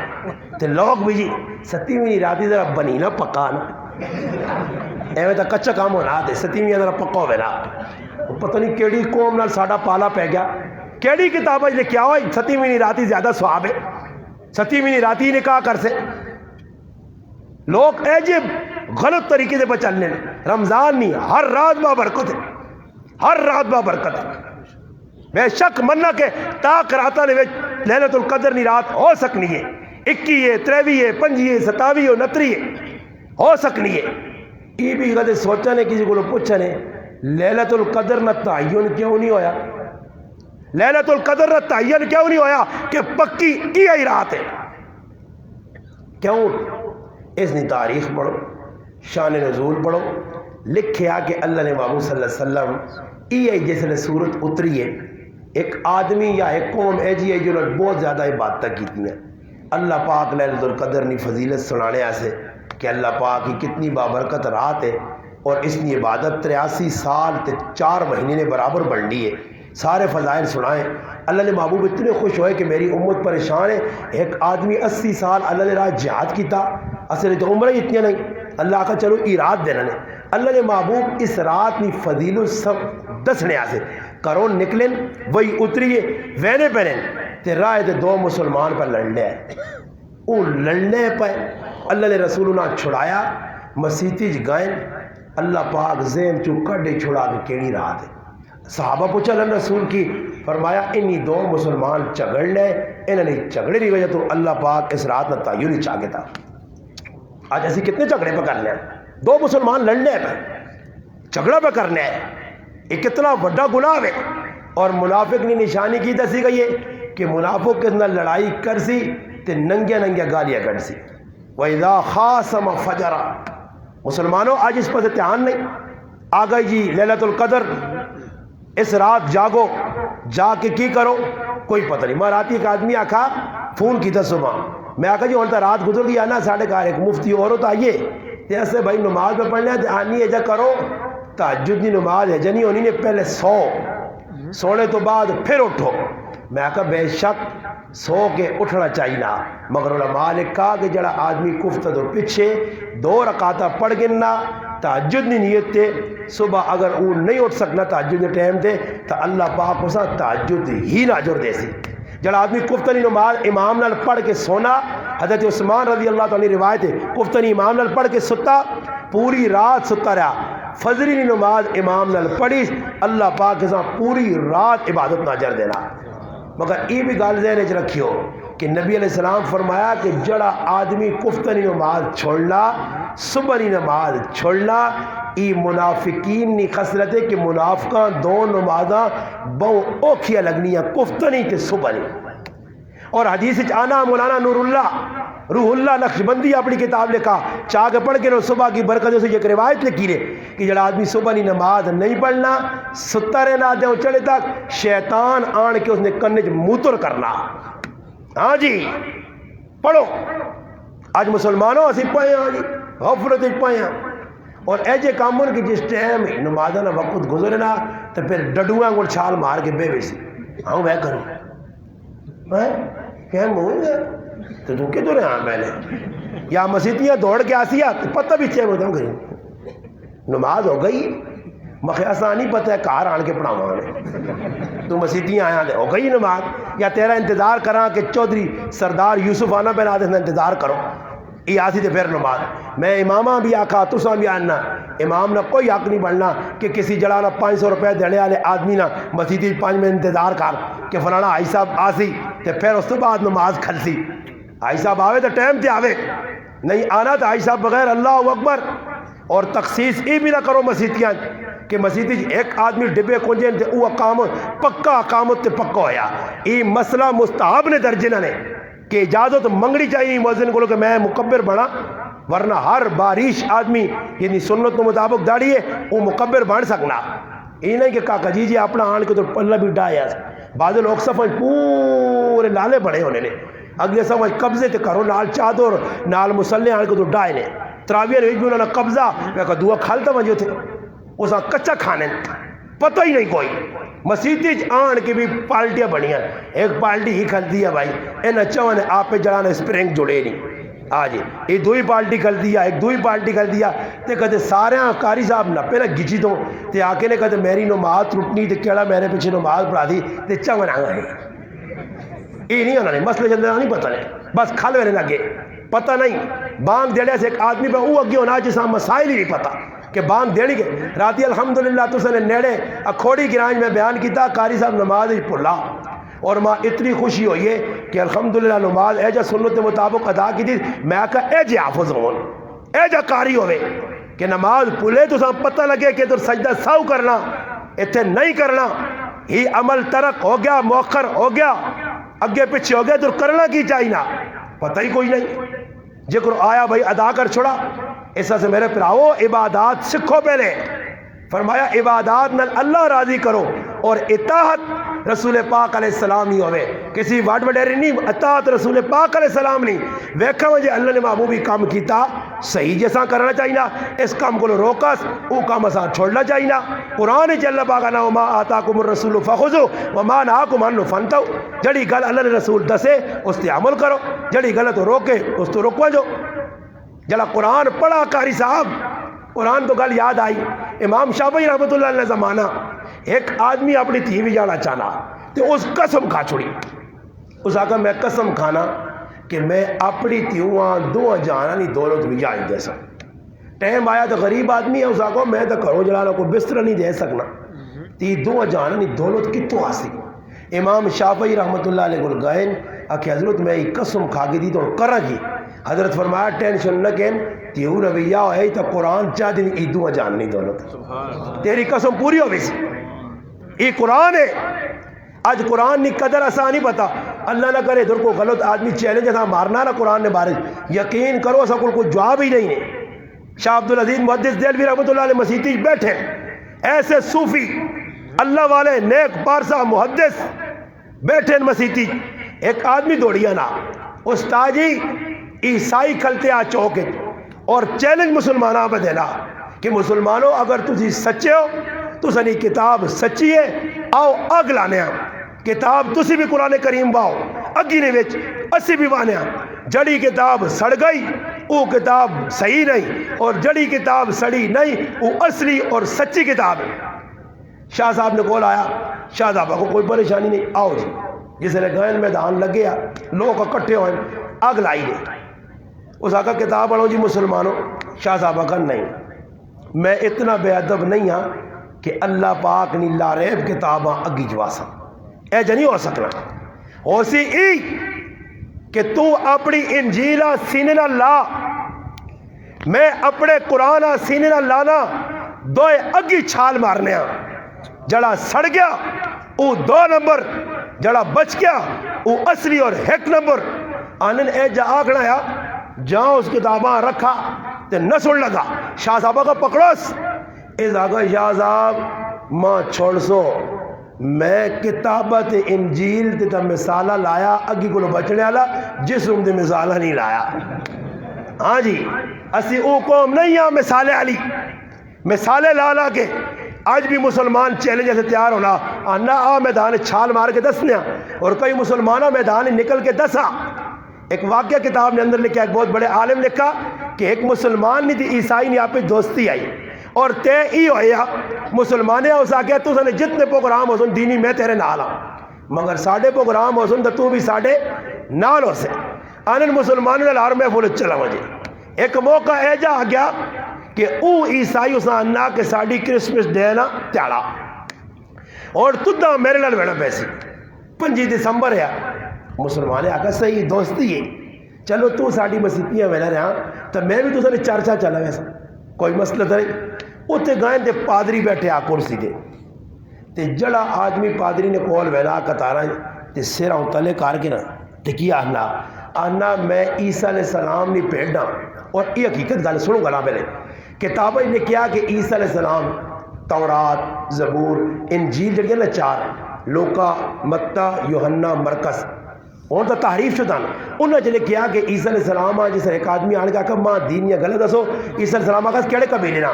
تے لوگ بھی جی 7ویں راتی ذرا بنی نا پکا نا ایویں تو کچا کام ہونا تے 7ویں ذرا پکا ہوئے نا پتہ نہیں کیڑی قوم نال ساڈا پالا پہ گیا کیڑی کتاب لکھیا ہوا 7ویں راتی زیادہ ثواب ہے 7ویں راتی نکاح کر سے لوگ ایجے غلط طریقے سے بچلنے رمضان نہیں ہر رات با برکت ہے ہر رات با برکت ہے بے شک مننا کہ تا راتاں دے وچ لیلۃ القدر نہیں رات ہو سکنی ہے 21 ہے 23 ہے 25 ہے 27 ہے 29 ہے ہو سکنی ہے یہ بھی کدے سوچا نے کسی کو پوچھا نے لیلۃ القدر نہ تعین کیوں نہیں ہویا لیلۃ القدر نہ تعین کیوں نہیں ہویا کہ پکی یہ رات ہے کیوں اس نے تاریخ پڑھو شان نزول پڑھو لکھیا کہ اللہ نے محمد صلی اللہ علیہ وسلم یہ جس نے صورت اتری ہے ایک آدمی یا ایک قوم ایجی ہے جو بہت زیادہ عبادتیں کی ہیں اللہ پاک لیلۃ القدر نے فضیلت سنانے ایسے کہ اللہ پاک کی کتنی بابرکت رات ہے اور اس نے عبادت 83 سال تے 4 مہینے نے برابر بڑھ لی ہے سارے فضائل سنائیں اللہ نے محبوب اتنے خوش ہوئے کہ میری امت پریشان ہے ایک آدمی 80 سال اللہ نے راہ جہاد کیتا اصل تو عمریں اتنی نہیں اللہ کا چلو ایراد دینا نے اللہ نے محبوب اس رات نے فضیل سب دسنے آسے کرو نکلن وہی اتریے وینے پہنے تے راہ تے 2 مسلمان پر لڑنے آئے وہ لڑنے پہ اللہ نے رسولنا چھڑایا مسیطی جگائیں اللہ پاک زین چو کڈے چھڑا کے کیڑی رات ہے صحابہ پوچھا اللہ رسول کی فرمایا انہی 2 مسلمان جھگڑ لے انہوں نے جھگڑے کی وجہ تو اللہ پاک اس رات نہ تعین ہی چاہے تھا آج ایسی کتنے جھگڑے پہ کرنے ہیں 2 مسلمان لڑنے پہ جھگڑا پہ کرنے ہیں یہ کتنا بڑا گناہ ہے اور منافق نے نشانی کی دسی گئی ہے کہ منافق کتنا لڑائی کر سی تے ننگیا ننگیا گالیاں کر سی وَإِذَا خَاصَمَ فَجَرَ مسلمانوں آج اس پر دھیان نہیں آ گئی جی لیلۃ القدر اس رات جاگو جا کے کی کرو کوئی پتہ نہیں میں رات ایک آدمی آکھا فون کی تھا صبح میں آکھا جی ہوں رات گزر گئی آنا ساڑھے کار ایک مفتی عورت آئیے تے ایسے بھائی نماز پہ پڑھنے تے آنی ہے جا کرو تہجد کی نماز ہے جنی ہونی نے پہلے سونے تو بعد پھر اٹھو میں آکھا بے شک سو کے اٹھنا چاہیے نا مگر علماء نے کہا کہ جڑا آدمی کفت دو پیچھے 2 رکعتہ پڑھ گنا تہجد نہیں نیت تے صبح اگر وہ نہیں اٹھ سکنا تہجد کے ٹائم تے تو اللہ پاک اسا تہجد ہی نہ اجر دے سی جڑا آدمی کفتنی نماز امام نال پڑھ کے سونا حضرت عثمان رضی اللہ تعالی روایت ہے کفتنی امام نال پڑھ کے ستا پوری رات ستا رہا فجری کی نماز امام نال پڑھی اللہ پاک اسا پوری رات عبادت نہ اجر دینا مگر یہ بھی گل ذہن وچ رکھیو کہ نبی علیہ السلام فرمایا کہ جڑا آدمی کفتنی نماز چھوڑنا صبح کی نماز چھوڑنا ای منافقین نی خصلت ہے کہ منافقاں 2 نمازاں بہو اوکھیاں لگنیاں کفتنی تے صبح نہیں اور حدیث آنا مولانا نور اللہ روح اللہ نقشبندی اپنی کتاب لکھا چاہ کے پڑھ کے صبح کی برکت سے ایک روایت لکھی رہے کہ جڑا آدمی صبح کی نماز نہیں پڑھنا ستا رہنا دے چڑھے تک شیطان آن کے اس نے کرنے موتر کرنا ہاں جی پڑھو آج مسلمانوں اسی پائے ہاں جی غفلت پائے ہاں اور ایجے کامن کہ جس ٹائم نمازہ نہ وقت گزرنا تو پھر ڈڈویاں کو چھال مار کے بے بیسی ہاں وہ کروں کیا مون تو تو کدھر رہا پہلے یا مسیتیاں دوڑ کے آسیا پتہ بھی چاہے بتاؤں گئی نماز ہو گئی مخی آسانی پتہ ہے کار آن کے پڑھاؤں نے تو مسیتیاں آیا دے ہو گئی نماز یا تیرا انتظار کراں کہ چودھری سردار یوسف آنا بنا دے انتظار کرو یہ آسی تے پھر نماز میں امامہ بھی آکھا تساں بھی آنا امام نہ کوئی حق نہیں بڑھنا کہ کسی جڑانا 500 روپے دینے والے آدمی نہ مسیدی 5 میں انتظار کر کہ فلانا آئی صاحب آسی تے پھر اس تو بعد نماز کھلسی آئی صاحب آوے تو ٹائم تے آوے نہیں آنا تو آئی صاحب بغیر اللہ اکبر اور تخصیص یہ بھی نہ کرو مسیدیاں کہ مسیدی ایک آدمی ڈبے کنجیں تے وہ پکا اقامت تے پکا ہویا یہ مسئلہ مستحب نے درجے نہ نے کہ اجازت منگنی چاہیے مؤذن کو کہ میں مکبر بنا ورنہ ہر بارش آدمی یعنی سنت کے مطابق داڑھی ہے وہ مکبر بن سکنا یہ نہیں کہ کاکا جی اپنا آن کے تو پلہ بھی ڈایا. بعض لوگ سفر پورے لالے بڑے ہونے نے اگلے سمجھ قبضے تے کرو نال چادر نال مسلح آن کے تو ڈائے نے تراویہ نے بھی انہوں نے قبضہ میں کہا دعا کھالتا وجہ تھے اسا کچا کھانے پتہ ہی نہیں کوئی. مسیطی آن کے بھی پارٹیاں بڑی ہیں. ایک پارٹی ہی کھل دیا بھائی انہیں چوہ نے آپ پہ جڑانا اسپرنگ جڑے نہیں آج یہ دوئی پارٹی کھل دیا ایک دوئی پارٹی کھل دیا تے کہتے سارے قاری صاحب نپے نہ گچی دو تے آکے نے کہتے میری نماز ٹوٹنی تے کیڑا میرے پیچھے نماز پڑھا دی تے چوہ نہ آئے. یہ نہیں ہونا نہیں مسئلے جلدہ نہیں پتہ نہیں بس کھل ویلے لگے پتہ نہیں بانگ دیڑے سے ایک آدمی پہ او اگے ہونا جسا مسائل ہی نہیں پتہ کہ بانگ دیڑی کے راتی الحمدللہ تو سنے نیڑے اکھوڑی گرانج میں بیان کیتا قاری صاحب نماز ہی پڑھلا اور ماں اتنی خوشی ہوئی ہے کہ الحمدللہ نماز اے جا سنت مطابق ادا کی تھی میں کہا اے جے حافظ ہون اے جا قاری ہوئے کہ نماز پلے تو سب پتہ لگے کہ تو سجدہ ساو کرنا اتنے نہیں کرنا ہی عمل ترک ہو گیا مؤخر ہو گیا اگے پیچھے ہو گیا تو کرنا کی چاہینا پتہ ہی کوئی نہیں جکر آیا بھائی ادا کر چھوڑا. ایسا سے میرے پراؤ عبادات سکھو پہلے فرمایا عبادات نال اللہ راضی کرو اور اطاعت رسول پاک علیہ السلام ہی ہوئے کسی واٹ وڈیری نہیں اطاعت رسول پاک علیہ السلام نہیں ویکھا مجھے اللہ نے محبوبی کام کیتا صحیح جیسا کرنا چاہینا اس کام کو روکس او کام اساں چھوڑنا چاہینا. قرآن ہی اللہ پاک نا وما آتاکم الرسول فخذوا وما نهاکم عنہ فانتہوا جڑی گل اللہ نے رسول دسے اس تے عمل کرو جڑی غلط روکے اس تو روکو جو. جڑا قرآن پڑھا قاری صاحب قرآن تو گل یاد آئی امام شافعی رحمۃ اللہ علیہ زمانہ ایک آدمی اپنی تھی بھی جانا چاہنا تو اس قسم کھا چھوڑی اس آقا میں قسم کھانا کہ میں اپنی تیواں دو جانا نہیں دولت بھی جائیں جیسا. ٹائم آیا تو غریب آدمی ہے اس آقا میں تو کرو جلانا کو بستر نہیں دے سکنا تی دو جانا نہیں دولت کتوں آسی. امام شافعی رحمۃ اللہ علیہ گل گئے کہ حضرت میں یہ قسم کھا کے دی تو کرا کی. حضرت فرمایا ٹینشن نہ کہیں تیو رویہ ہے تو قرآن چاہ دیں ایدو جان نہیں دولت تیری قسم پوری ہو بیسی یہ قرآن ہے. آج قرآن نہیں قدر ایسا نہیں پتا اللہ نہ کرے ادھر کو غلط آدمی چیلنج تھا مارنا نا قرآن نے بارش یقین کرو ایسا کوئی جواب ہی نہیں ہے. شاہ عبدالعزیز محدث دہلوی رحمۃ اللہ علیہ مسیطی بیٹھے ایسے صوفی اللہ والے نیک پارسا محدث بیٹھے مسیطی ایک آدمی دوڑیا نا استاد جی عیسائی کھلتے آ چوکے اور چیلنج مسلمانوں پہ دینا کہ مسلمانوں اگر تسی سچے ہو تو سنی کتاب سچی ہے آؤ اگ لانے کتاب تسی بھی قرآن کریم باؤ اگی نے وچ اسی بھی وانے جڑی کتاب سڑ گئی وہ کتاب صحیح نہیں اور جڑی کتاب سڑی نہیں وہ اصلی اور سچی کتاب ہے. شاہ صاحب نے کول آیا شاہ صاحب کو کوئی پریشانی نہیں آؤ جی جس نے گئن میدان لگے لوگ اکٹھے ہوئے اگ لائی دے اس آقا کتاب پڑھو جی مسلمانوں. شاہ صاحب کا نہیں میں اتنا بے ادب نہیں ہاں کہ اللہ پاک نے لا ریب کتاباں اگی جواسا اے جا نہیں ہو سکنا ہو سی ای کہ تو اپنی انجیلہ سینے نہ لا میں اپنے قرآن سینے نہ لانا دوئے اگی چھال مارنے جڑا سڑ گیا وہ 2 نمبر جڑا بچ گیا وہ اصلی اور 1 نمبر آنن اے جا آکھنا یا جہاں اس کتاباں رکھا تے نہ سن لگا شاہ صاحبہ کا پکڑوس اس آگا شاہ صاحب ماں چھوڑ سو میں کتابت انجیل تے تا مثالہ لایا اگی کو بچنے والا جسم دے مثالہ نہیں لایا. ہاں جی اسی او قوم نہیں ہاں مثالے علی مثالے لا کے آج بھی مسلمان چیلنج سے تیار ہونا آنا آ میدان چھال مار کے دسنے اور کئی مسلمانہ میدان نکل کے دسا. ایک واقعہ کتاب نے اندر لکھا ایک بہت بڑے عالم لکھا کہ ایک مسلمان نہیں تھی عیسائی نے آپ پہ دوستی آئی اور تے ای ہویا مسلمانے اس آگیا تو سنے جتنے پروگرام ہو سن دینی میں تیرے نالا مگر ساڑھے پروگرام ہو سن تو بھی ساڑھے نال ہو سے آنن مسلمانوں نے لار محفول چلا مجھے. ایک موقع اے جا گیا کہ او عیسائی اسا انہا کہ ساڑھی کرسمس دینا تیارا اور تدہ میرے لال بیڑا پیسی 5 دسمبر ہے مسلمانے آگا صحیح دوستی ہے چلو تو ساڑھی مسیحیاں ویلا رہا تو میں بھی تو سنے چرچا چلا ویسا کوئی مسئلہ تھا نہیں. اتنے گائیں تے پادری بیٹھے آ کرسی دے تے جڑا آدمی پادری نے کول ویلا کتارا تے سیرہ تلے کار کے نا تے کیا آنا میں عیسیٰ علیہ السلام نہیں پیڑنا اور یہ حقیقت گل سنو گلا پہلے کتابیں نے کیا کہ عیسیٰ علیہ السلام تورات زبور انجیل جڑی نا چار لوکا متا یوحنا مرکز اور تو تحریف شدہ انہوں نے کیا کہ عیسیٰ علیہ السلام جس ایک آدمی آنے کا کہ ماں دین یا غلط دسو عیسیٰ علیہ السلام آگاز کیڑے قبیلے نا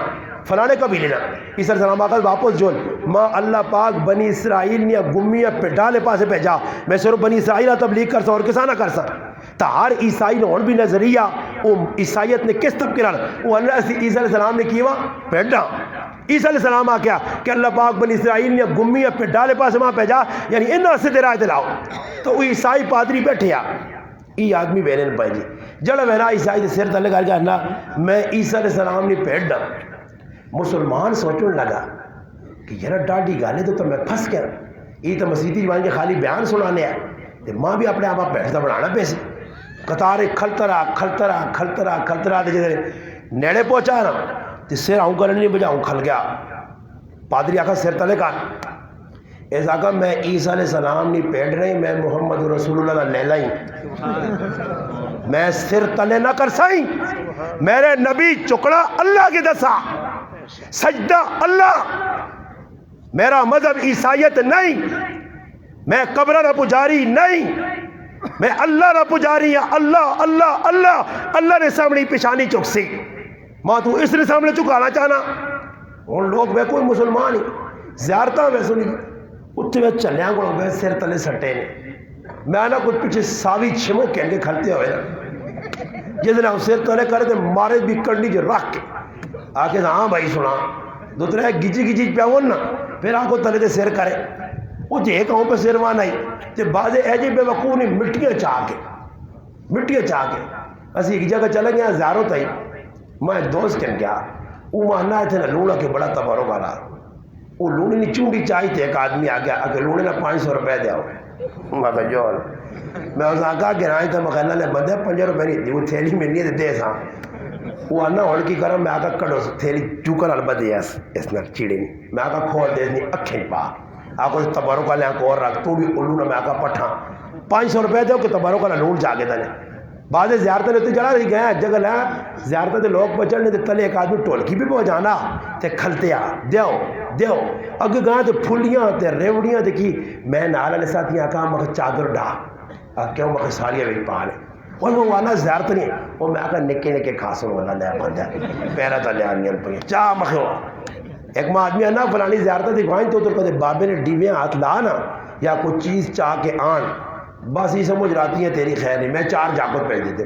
فلانے قبیلے نا عیسیٰ علیہ السلام آگاز واپس جول ماں اللہ پاک بنی اسرائیل نے گمی یا پیڈالے پاسے بھیجا میں صرف بنی اسرائیل تبلیغ کرسا اور کسا نہ کرسا تا ہر عیسائی نے اور بھی نظریہ وہ عیسائیت نے کس طب کرا وہ اللہ سے عیسیٰ علیہ السلام نے کیا پیڈا عیسیٰ علیہ السلام آ کیا کہ اللہ پاک بنی اسرائیل نے گمی یا پیڈالے پاسے وہاں بھیجا یعنی انہوں سے دے رائے دلاؤ تو وہ عیسائی پادری بیٹھے یہ آدمی ویرن پائے جی جڑا ویرا عیسائی دے سر تلے کر نا میں عیسیٰ علیہ السلام نے پیڈ مسلمان سوچنے لگا کہ یار ڈاڈی گالے تو میں پھنس گیا یہ تو مسیحی جوان کے خالی بیان سنانے ہیں ماں بھی اپنے آپ بیٹھتا بنانا پیسے قطارے کھلترا جیسے نیڑے پہنچا نا تو سر آؤں کرنے نہیں بجاؤں کھل گیا پادری آخر سر تلے کر ایسا کہ میں عیسیٰ علیہ السلام نہیں پیڑ رہی میں محمد رسول اللہ لے لائی میں سر تلے نہ کر سائی میرے نبی چکڑا اللہ کی دسا سجدہ اللہ میرا مذہب عیسائیت نہیں میں قبر نہ پجاری نہیں میں اللہ نہ پجاری ہوں اللہ اللہ اللہ اللہ نے سامنے پیشانی چک سی ماں تو اس نے سامنے چکانا چاہنا اور لوگ میں کوئی مسلمان ہی زیارتہ میں سنی اتنے میں چلیاں گوڑا میں سر تلے سٹے نے میں آنا کچھ پیچھے ساوی چھمو کہن کے کھلتے ہوئے جس نے ہم سر تلے کرے تھے مارے بھی کرنی جو رکھ کے آکے ہاں بھائی سنا دوسرے ہے گیچی پہ نا پھر آپ کو تلے دے سر کرے وہ جے کہوں پہ سر وہاں نہیں تے بازے ایجے بے وقوع نہیں مٹیاں چاہ کے اسی ایک جگہ چلے گیا زیارو تائی میں دوست کہن گیا وہ ماننا ہے تھے نا لوڑا کے بڑا تبارو والا وہ لوڑی نہیں چونڈی چاہی تھے ایک آدمی آگیا اگر لوڑی نہ 500 روپے دیا ہو میں کہا جول میں اس آقا گرائیں تھا مخیلہ نے بندے 5 روپے نہیں دی وہ تھیلی میں نہیں دے سا وہ آنا ہوڑ کی کرم میں آقا کڑو تھیلی چوکر البت دیا اس نے چیڑے نہیں میں آقا کھول دے نہیں اکھیں پا آقا تبارو کا لیا کو اور رکھ تو بھی علو نہ میں آقا پٹھا 500 روپے دے کہ تبارو کا لوڑ جاگے دنے بعض زیارتیں لیتے جڑا رہی گئے جگہ لیا زیارتیں تے لوگ پچھڑنے تے تلے ایک آدمی ٹولکی بھی پہنچانا تے کھلتے آ دیو اگے گئے تے پھلیاں تے ریوڑیاں تے کی میں نال والے ساتھی آقا مکھ چادر ڈا کیوں مکھ ساریاں بھی پانے اور وہ وانا زیارت نہیں وہ میں آقا نکے کھاسوں والا لیا بندہ پیرا تا لیا نیل پہ چاہ مکھ ایک ماں آدمی آنا فلانی زیارتیں تے گوائیں تو کہتے بابے نے ڈیویاں ہاتھ لانا یا کوئی چیز چاہ کے آن بس یہ سمجھ راتی ہے تیری خیر نہیں میں 4 جاکت پہ دیتے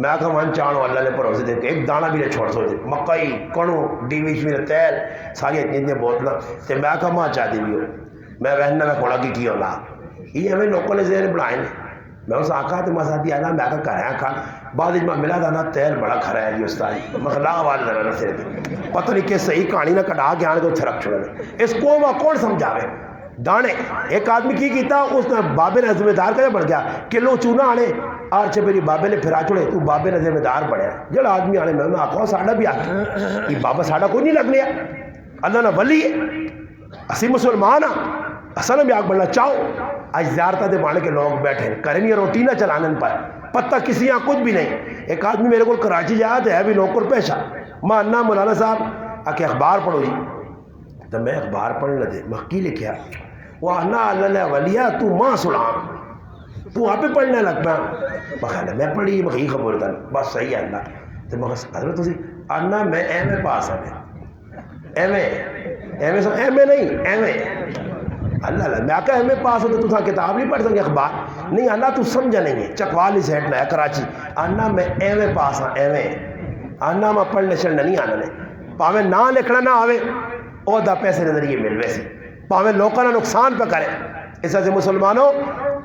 میں آکھا مان چانو اللہ نے پروسے دے کہ ایک دانہ بھی نے چھوڑ سو دے مکئی کڑو ڈیویش میں تیل ساری اتنی بوتلہ تے میں آکھا ماں چاہ دی بھی ہو میں وہنہ میں کھوڑا کی ہو لا یہ ہمیں لوگوں نے ذہن بڑھائیں میں اس آقا تے میں ساتھی آنا میں آکھا کرایا کھا بعد میں ملا دانا تیل بڑا کھرا ہے جی استاد مخلا والے دانا سے پتہ نہیں کہ صحیح کہانی نہ کٹا کے آنے کو چھرک چھوڑے اس کو وہ کون سمجھاوے دانے ایک آدمی کی کیتا اس نے بابے نے ذمہ دار کا بڑھ گیا کلو چونا آنے آر چھے میری بابے نے پھرا چھوڑے تو بابے نے ذمہ دار بڑھیا جڑا آدمی آنے میں آخوا ساڑھا بھی آتا یہ بابا ساڑھا کوئی نہیں لگ لیا اللہ نہ ولی ہے اسی مسلمان اصل میں آگ بڑھنا چاہو آج زیارتہ دے مانے کے لوگ بیٹھے کریں یہ روٹی نہ چلانے پائے پتہ کسی یہاں کچھ بھی نہیں ایک آدمی میرے کو کراچی جاتا ہے بھی نوکر پیشہ ماں انا مولانا صاحب آکے اخبار پڑھو جی تو میں اخبار پڑھنے دے مخی لکھیا وہ انا اللہ ولیہ تو ماں سلام تو آپ پہ پڑھنے لگ پہ بخیر میں پڑھی مخی خبر تھا بس صحیح ہے اللہ تو بس حضرت اسی انا میں ایم اے پاس ہے ایم اے نہیں ایم اے اللہ میں آکا ایم اے پاس ہوتا تو کتاب نہیں پڑھ سکے اخبار نہیں اللہ تو سمجھا نہیں ہے چکوالی سیٹ میں ہے کراچی انا میں ایم اے پاس ہاں ایم اے انا میں پڑھنے چڑھنا نہیں آنا نہیں پاوے نہ لکھنا نہ آوے اور دا پیسے نظریے مل ویسے پاوے لوگوں نے نقصان پہ کرے اس سے مسلمانوں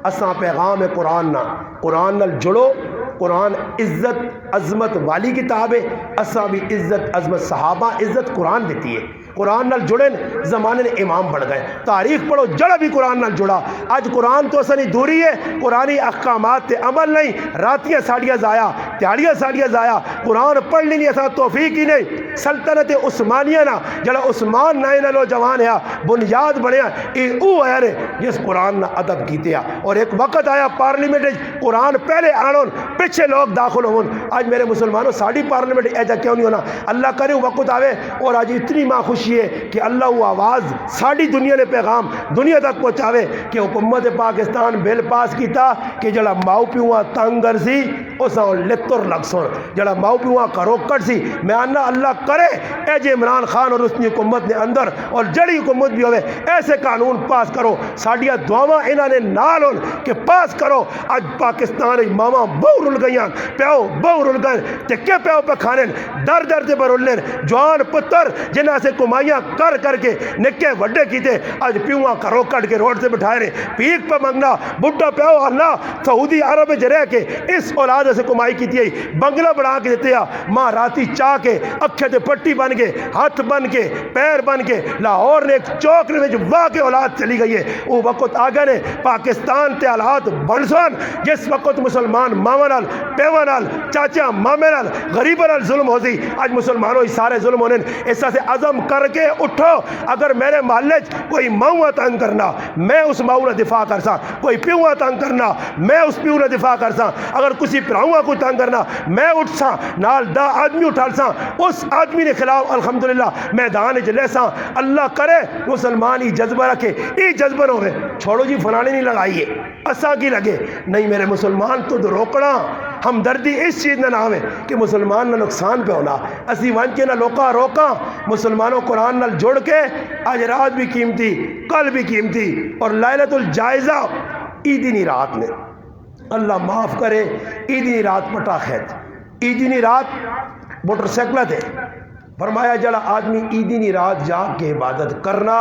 اساں پیغام قرآن نہ قرآن نال جڑو قرآن عزت عظمت والی کتاب ہے اساں بھی عزت عظمت صحابہ عزت قرآن دیتی ہے قرآن نال جڑے زمانے نے امام بڑھ گئے تاریخ پڑھو جڑا بھی قرآن نال جڑا آج قرآن تو اصلی دوری ہے قرآنی احکامات تے عمل نہیں راتیاں ساڑیاں ضائع دیہڑیاں ساڑیاں ضائع قرآن پڑھ لی نہیں ایسا توفیق ہی نہیں سلطنت عثمانیہ نا جڑا عثمان نائے نوجوان ہے بنیاد بنیا یہ او ہے نے جس قرآن نا ادب کیتے ہیں اور ایک وقت آیا پارلیمنٹ قرآن پہلے آنون پیچھے لوگ داخل ہون آج میرے مسلمانوں ساڑی پارلیمنٹ ایجا کیوں نہیں ہونا اللہ کرے وقت آوے اور آج اتنی ماں خوشی ہے کہ اللہ وہ آواز ساڑی دنیا نے پیغام دنیا تک پہنچاوے کہ حکومت پاکستان بل پاس کیتا کہ جڑا ماؤ پیواں تنگر سی اساں لتر لگ سن جڑا ماؤ پیواں کروکڑ سی میں آنا اللہ کرے اے جے عمران خان اور اس کی حکومت نے اندر اور جڑی حکومت بھی ہوئے ایسے قانون پاس کرو ساڑیاں دعاواں انہاں نے نال ہون کہ پاس کرو اج پاکستان ماما بہو رل گئیاں پیو بہو رل گئے تے کے پیو پہ کھانے در در دے پر رلنے جوان پتر جنہاں سے کمائیاں کر کر کے نکے وڈے کیتے اج پیواں کرو کٹ کے روڈ سے بٹھائے رہے پیک پہ منگنا بڑھا پیو اللہ سعودی عرب میں رہ کے اس اولاد سے کمائی کیتی ہے بنگلہ بنا کے دیتے ہیں ماں راتی چاہ کے اکھے تے پٹی بن کے ہاتھ بن کے پیر بن کے لاہور نے ایک چوک نے واہ کے اولاد چلی گئی ہے وہ وقت آگے نے پاکستان تے حالات بن سن جس وقت مسلمان ماما نال پیوا نال چاچا مامے نال غریبہ نال ظلم ہو سی آج مسلمانوں سارے ظلم ہونے اس سے عزم کر کے اٹھو اگر میرے محلے کوئی ماؤں تنگ کرنا میں اس ماؤں نے دفاع کر سا کوئی پیوا تنگ کرنا میں اس پیو نے دفاع کر سا اگر کسی پراؤں کو تنگ کرنا میں اٹھ سا نال دا آدمی اٹھال سا اس آدمی نے خلاف الحمدللہ میدان لے سا اللہ کرے مسلمان ہی جذبہ رکھے یہ جذبہ نہ ہوئے چھوڑو جی فلانے نہیں لڑائیے اسا کی لگے نہیں میرے مسلمان تو روکنا ہمدردی اس چیز نہ ہوئے کہ مسلمان نہ نقصان پہ ہونا اسی ون کے نہ لوکا روکا مسلمانوں قرآن نال جوڑ کے آج رات بھی قیمتی کل بھی قیمتی اور لیلۃ الجائزہ عیدی رات میں اللہ معاف کرے عیدی رات پٹا خیت عیدی رات موٹر سائیکل تھے فرمایا جڑا آدمی عیدی رات جا کے عبادت کرنا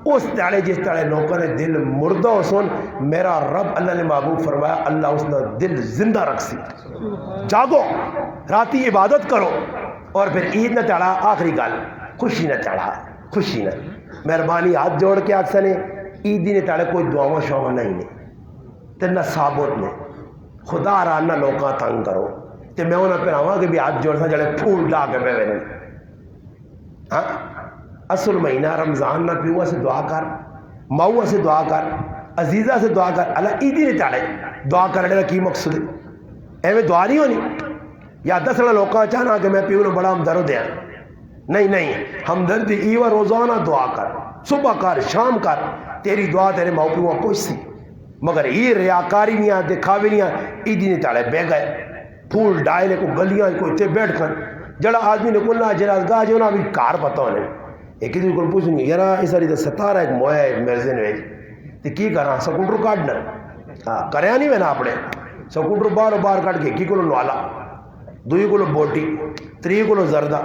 اس تاڑے جس تاڑے لوگوں نے دل مردہ ہو سن میرا رب اللہ نے محبوب فرمایا اللہ اس نے دل زندہ رکھ سی جاگو راتی عبادت کرو اور پھر عید نہ چڑھا آخری گل خوشی نہ چڑھا خوشی نہ مہربانی ہاتھ جوڑ کے آخر نے عیدی نے تاڑے کوئی دعاواں شعواں نہیں نے تے نہ ثابت نے خدا را نہ لوکاں تنگ کرو تے میں انہاں پہراواں کہ بھی ہاتھ جوڑ سا جڑے پھول ڈا کے پہ وینے ہاں اصل مہینہ رمضان نہ پیوا سے دعا کر ماؤں سے دعا کر عزیزہ سے دعا کر اللہ عیدی نے چاڑے دعا کرنے کا کی مقصد ہے ایویں دعا نہیں ہونی یا دس لوکاں چاہنا کہ میں پیو نو بڑا ہمدرد دیا نہیں ہمدردی ایوہ روزانہ دعا کر صبح کر شام کر تیری دعا تیرے ماؤ پیو پوچھ سی مگر یہ ریاکاری نہیں دکھاوے نہیں عیدی نے چاڑے بہ گئے پھول ڈائے نے کو گلیاں کو اتنے بیٹھ کر جڑا آدمی نے کلنا جنازگاہ جو نا بھی کار پتہ ہونے ایک دن کو پوچھیں گے یارا اس والی تو ستارہ ایک مویا ہے مرزے نے تو کی کرا سکوٹر کاٹنا ہاں کریا نہیں میں نا اپنے سکوٹر باہر کاٹ کے کی کو نوالا دوئی کو بوٹی تری کو زردہ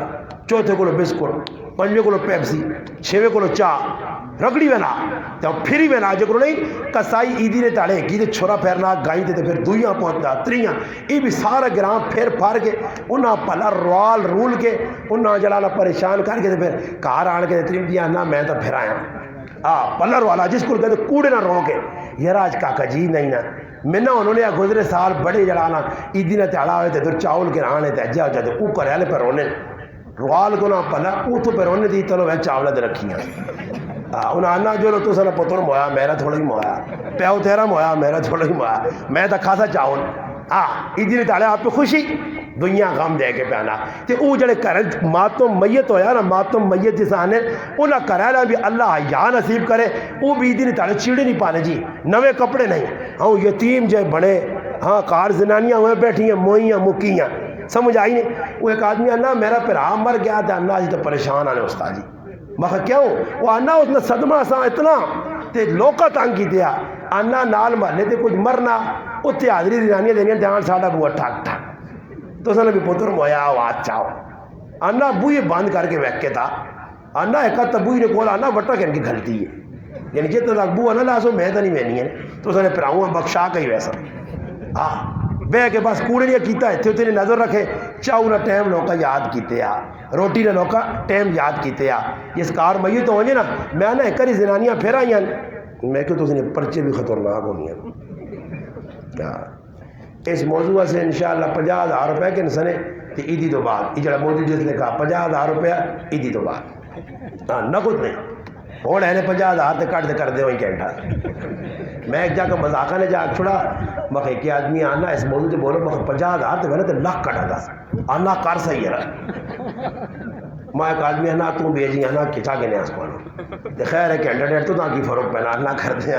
چوتھے کو بسکٹ پنجویں کو پیپسی چھویں کو چاہ رگڑی وینا تو پھری وینا جو کرو نہیں کسائی عیدی نے تاڑے کی تے چھوڑا پھیرنا گائیں تے پھر دویاں پہنچنا تریاں یہ بھی سارا گرام پھر پھار کے انہاں پلا روال رول کے انہاں جلانا پریشان کر کے پھر کار آن کے تریم دیا نہ میں تو پھر آیا پلر والا جس کو کہتے کوڑے نہ رو کے یار آج کاکا جی نہیں نا میں نہ انہوں نے گزرے سال بڑے جلانا عیدی نے تاڑا ہوئے تھے پھر چاول کے رانے تھے اجا جاتے او کریالے پر رونے روال کو نہ پلا او تو پہ رونے دی تو میں چاولہ دے رکھی ہیں انہاں آنا جو تو سنا پتر مویا میرا تھوڑا ہی مویا پیو تیرا مویا میرا تھوڑا ہی مویا میں تو خاصا چاول عیدی نے تاڑے آپ پہ خوشی دنیا غم دے کے پیانا تے او جڑے کر ماتم میت ہویا نا ماتم میت جس آنے انہاں کرانا بھی اللہ حیا نصیب کرے او بھی عیدی نے تاڑے چیڑے نہیں پانے جی نوے کپڑے نہیں ہاں یتیم جے بڑے ہاں کار زنانیاں ہوئے بیٹھی ہیں موئیاں مکیاں سمجھ آئی نہیں وہ ایک آدمی آنا میرا پھرا مر گیا تھا اللہ جی تو پریشان آنے استاد جی مگر کیوں وہ آنا اس نے صدمہ سا اتنا تے لوکا تانگ کی دیا آنا نال مرنے تے کچھ مرنا اتنے حاضری زنانیاں دینیاں جان ساڑا بوا ٹھاک ٹھاک تو سنے بھی پتر مویا آواز چاہو آنا بوئی بند کر کے ویک کے تھا آنا ایک تبوئی نے کھولا آنا وٹا کہن کی گھلتی ہے یعنی جتنا تک بو آنا لاسو میں تو نہیں وینی ہے تو سنے پراؤں بخشا کا ہی ویسا بے کے پاس کوڑے نہیں کیتا ہے تھے نے نظر رکھے چاہو نہ ٹائم لوکا یاد کیتے آ روٹی نہ لوکا ٹائم یاد کیتے آ اس کار میت تو ہونے نا میں نہ کری زنانیاں پھر آئیں میں کہ تو سنے پرچے بھی خطرناک ہونی ہیں اس موضوع سے انشاءاللہ 50,000 روپے کے نسنے تو عیدی تو بعد یہ جڑا موضوع جس نے کہا 50,000 روپیہ عیدی تو بعد ہاں نقد نہیں اور ہے 50,000 تے کٹ دے کر دے وہی کہنٹا میں ایک جا کے مذاقہ نے جا چھڑا مکھے کہ آدمی آنا اس موضوع تے بولو مکھے 50,000 تے میں نے تے لاکھ کٹا دا آنا کر صحیح ہے میں ایک آدمی آنا تو بیجی آنا کھچا کے نہیں آسمانو تے خیر ہے کہ 100 تو تاں کی فرق پہنا اللہ کر دے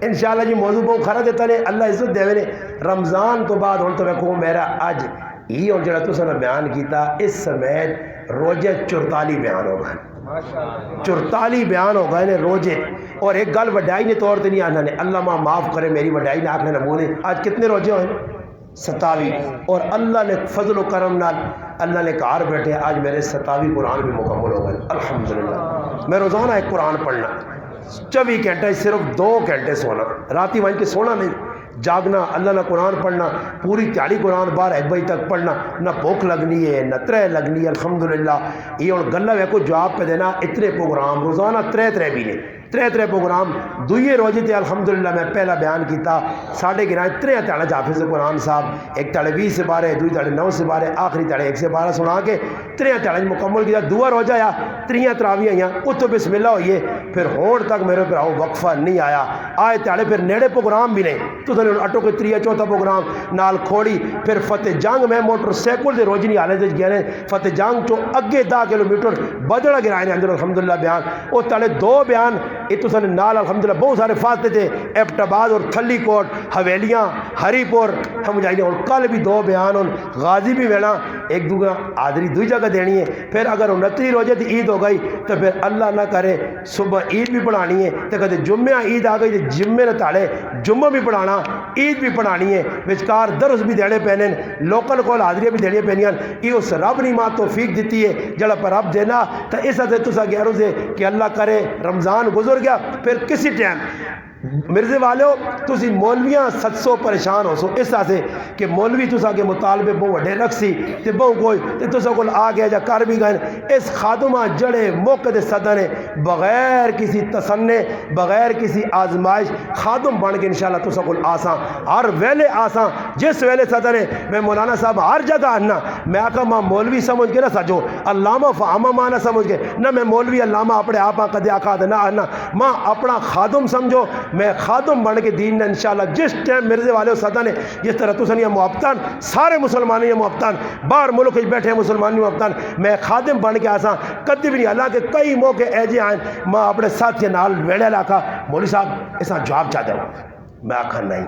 انشاءاللہ جی موضوع بہت کھڑا دیتا نے اللہ عزت دے نے رمضان تو بعد ہوں تو میں کہوں میرا اج یہ اور جڑا تساں نے بیان کیتا اس سمیت روزے 44 بیان ہو گئے 44 بیان ہو گئے نے روزے اور ایک گل وڈائی نے طور تے نہیں آنا نے اللہ ماں معاف کرے میری وڈائی نے آکھنے نمونے آج کتنے روزے ہوئے 27 اور اللہ نے فضل و کرم نال اللہ نے کار بیٹھے آج میرے 27 قرآن بھی مکمل ہو گئے الحمدللہ میں روزانہ ایک قرآن پڑھنا 24 گھنٹے صرف 2 گھنٹے سونا راتی وہیں کے سونا نہیں جاگنا اللہ نہ قرآن پڑھنا پوری تیاری قرآن 12 بجے تک پڑھنا نہ بھوک لگنی ہے نہ ترے لگنی ہے الحمدللہ یہ اور گلہ وے کو جواب پہ دینا اتنے پروگرام روزانہ ترے بھی نے ترے پروگرام دوئے روزے تے الحمدللہ میں پہلا بیان کیتا ساڑھے گرائیں ترے تاڑا حافظ قرآن صاحب ایک تاڑے 20 سے 12 دوئی تاڑے 9 سے 12 آخری تاڑے 1 سے 12 سنا کے ترے تاڑا مکمل کیتا دعا روزہ یا تریاں تراویاں یا اتو بسم اللہ ہوئیے پھر ہون تک میرے پر آؤ وقفہ نہیں آیا آئے تاڑے پھر نیڑے پروگرام بھی نہیں تو تھے اٹھو کے تریہ چوتھا پروگرام نال کھوڑی پھر فتح جنگ میں موٹر سیکل دے روجنی آلے دے گیا نے فتح جنگ چو اگے 10 کلومیٹر بدڑا گرائے نے اندر الحمدللہ بیان او تاڑے 2 بیان اتو سن نال الحمدللہ بہت سارے فاتح تھے ایبٹاباد اور تھلی کوٹ حویلیاں ہری پور ہم جائیں اور کل بھی 2 بیان اور غازی بھی وینا ایک دوگا آدری دوئی جگہ دینی ہے پھر اگر 29 روزے تھی عید ہو گئی تو پھر اللہ نہ کرے صبح عید بھی پڑھانی ہے تو کہتے جمعہ عید آ گئی تو جمعے نہ تاڑے جمعہ بھی پڑھانا عید بھی پڑھانی ہے وچکار درس بھی دینے پہنے لوکل کول حاضریاں بھی دینے پہنیاں یہ اس رب نے ماں توفیق دیتی ہے جڑا پر رب دینا تو اس حد سے تسا گہروں سے کہ اللہ کرے رمضان گزر گیا پھر کسی ٹائم مرزے والے ہو تسی مولویاں 700 پریشان ہو سو اس طرح سے کہ مولوی تسا کے مطالبے بہت وڈے رکھسی تے بہت کوئی تے تسا کول آ گیا جا کر بھی گئے اس خادمہ جڑے موقع دے صدنے بغیر کسی تسنے بغیر کسی آزمائش خادم بن کے انشاءاللہ تسا کول آساں ہر ویلے آساں جس ویلے صدنے میں مولانا صاحب ہر جگہ آنا میں آقا ماں مولوی سمجھ کے نہ سجو علامہ فہامہ ماں نہ سمجھ کے نہ میں مولوی علامہ اپنے آپ کدے آقا دے نہ آنا ماں اپنا خادم سمجھو میں خادم بن کے دین نے انشاءاللہ جس ٹائم مرزے والے ہو صدا نے جس طرح تسنیہ محبتان سارے مسلمانی محبتان باہر ملک بیٹھے ہیں مسلمانی محبتان میں خادم بن کے آساں کدی بھی نہیں حالانکہ کئی موقع ایجے آئیں ماں اپنے ساتھ نال ویڑے لاکھا مولوی صاحب ایسا جواب چاہتے ہوں میں آکھا نہیں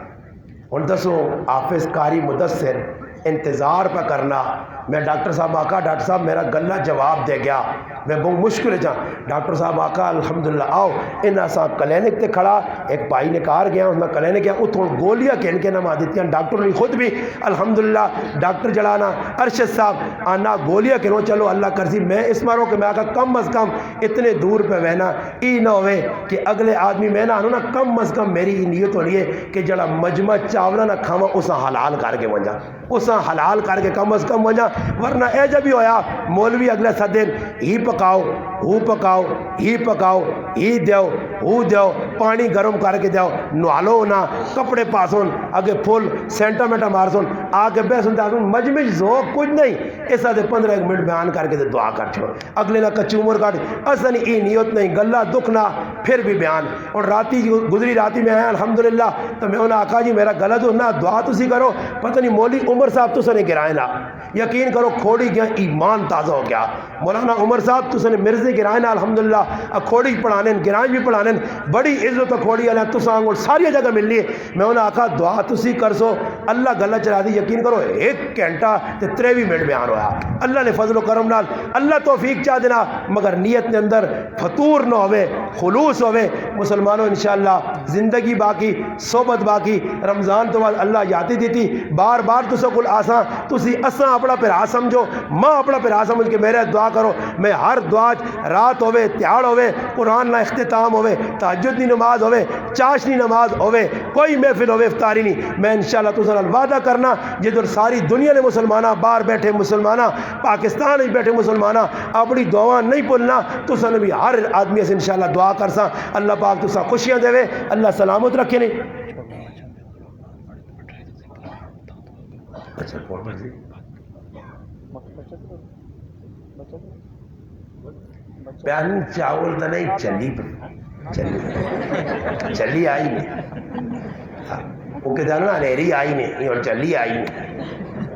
ان دسو حافظ قاری مدثر انتظار پہ کرنا میں ڈاکٹر صاحب آقا ڈاکٹر صاحب میرا گلہ جواب دے گیا میں بہت مشکل ہے جہاں ڈاکٹر صاحب آقا الحمدللہ آؤ ان ایسا کلینک تے کھڑا ایک بھائی نے کار گیا اس میں کلینک گیا وہ تھوڑ گولیاں کہن کے نام آدھتی ہیں ڈاکٹر نے خود بھی الحمدللہ ڈاکٹر جڑانا ارشد صاحب آنا گولیاں کہنو چلو اللہ کرسی میں اس ماروں کہ میں آقا کم از کم اتنے دور پہ وہنا ای نہ ہوئے کہ اگلے آدمی میں نہ آنو نا کم از کم میری نیت ہو لیے کہ جڑا مجمع چاولہ نہ کھاما اسا حلال کر کے ونجا اسا حلال کر کے کم از کم ونجا ورنہ اے جب بھی ہویا مولوی اگلے سدن ہی پکاؤ ہو پکاؤ ہی پکاؤ ہی دیو ہو دیو پانی گرم کر کے دیو نوالو نہ کپڑے پاسون اگے پھول سینٹامیٹا مارسون آگے بیسون دادون مجمج ذوق کچھ نہیں ایسا دے 15 منٹ بیان کر کے دعا کر چھوڑ اگلے نہ کچھ عمر کاٹ اصلا ای نیت نہیں گلہ دکھ نہ پھر بھی بیان اور راتی گزری راتی میں آیا الحمدللہ تو میں انہوں نے آقا جی میرا گلہ دکھ نہ دعا تسی کرو پتہ نہیں مولی عمر صاحب تو سنے گرائے نہ یقین کرو کھوڑی گیا ایمان تازہ ہو گیا مولانا عمر صاحب تو سنے مرزے گرائے نہ الحمدللہ کھوڑی پڑھانے گرائیں بھی پڑھانے بڑی عزت کھوڑی علیہ تو سانگل ساری جگہ مل لیے میں انہوں نے آقا دعا تسی کر سو اللہ گلہ چلا دی یقین کرو 1 گھنٹہ تے 23 منٹ بیان ہویا اللہ نے فضل و کرم نال اللہ توفیق چاہ دینا مگر نیت نے اندر فطور نہ ہوئے خلوص ہوئے مسلمانوں انشاءاللہ زندگی باقی صحبت باقی رمضان تو بعد اللہ یادی دیتی بار بار تو سکل آساں تسی اساں اپنا پھرا سمجھو ماں اپنا پھرا سمجھ کے میرے دعا کرو میں ہر دعا رات ہوئے تیار ہوئے قرآن نہ اختتام ہوئے تہجد دی نماز ہوئے چاشنی نماز ہوئے کوئی محفل ہوئے افطاری نہیں میں انشاءاللہ تو سن وعدہ کرنا جدھر ساری دنیا نے مسلمانہ باہر بیٹھے مسلمانہ پاکستان میں بیٹھے مسلمانہ اپنی دعا نہیں بھولنا تو سن بھی ہر آدمی سے انشاءاللہ دعا کرساں اللہ پاک تو سا خوشیاں دے اللہ سلامت رکھے نہیں اچھا کون مرضی بہن چاول تو نہیں چلی آئی نہیں وہ کہتے ہیں نا انیری آئی نہیں اور چلی آئی نہیں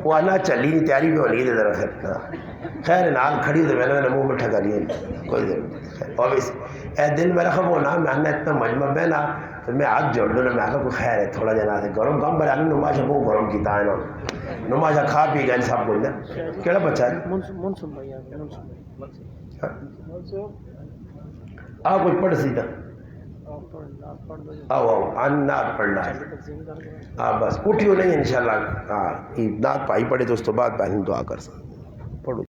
وہ آنا چلی نہیں تیاری پہ ہونی ہے ذرا خیر نال کھڑی تو میں نے منہ میں ٹھگا لیا کوئی ضرورت نہیں اور اے دل میرا خب ہونا میں نے اتنا مجمع میں نا تو میں ہاتھ جوڑ لوں میں آگا کوئی خیر ہے تھوڑا جنا سے گرم کم بنا لوں نماشا بہت گرم کیتا ہے نا نماشا کھا پی گئے سب کچھ نا کہڑا بچہ ہے آ کچھ پڑھ سی تھا آؤ آن نات پڑھنا ہے بس اٹھیو نہیں انشاءاللہ نات پائی پڑھے تو اس تو بعد بہن دعا کر سکتے پڑھو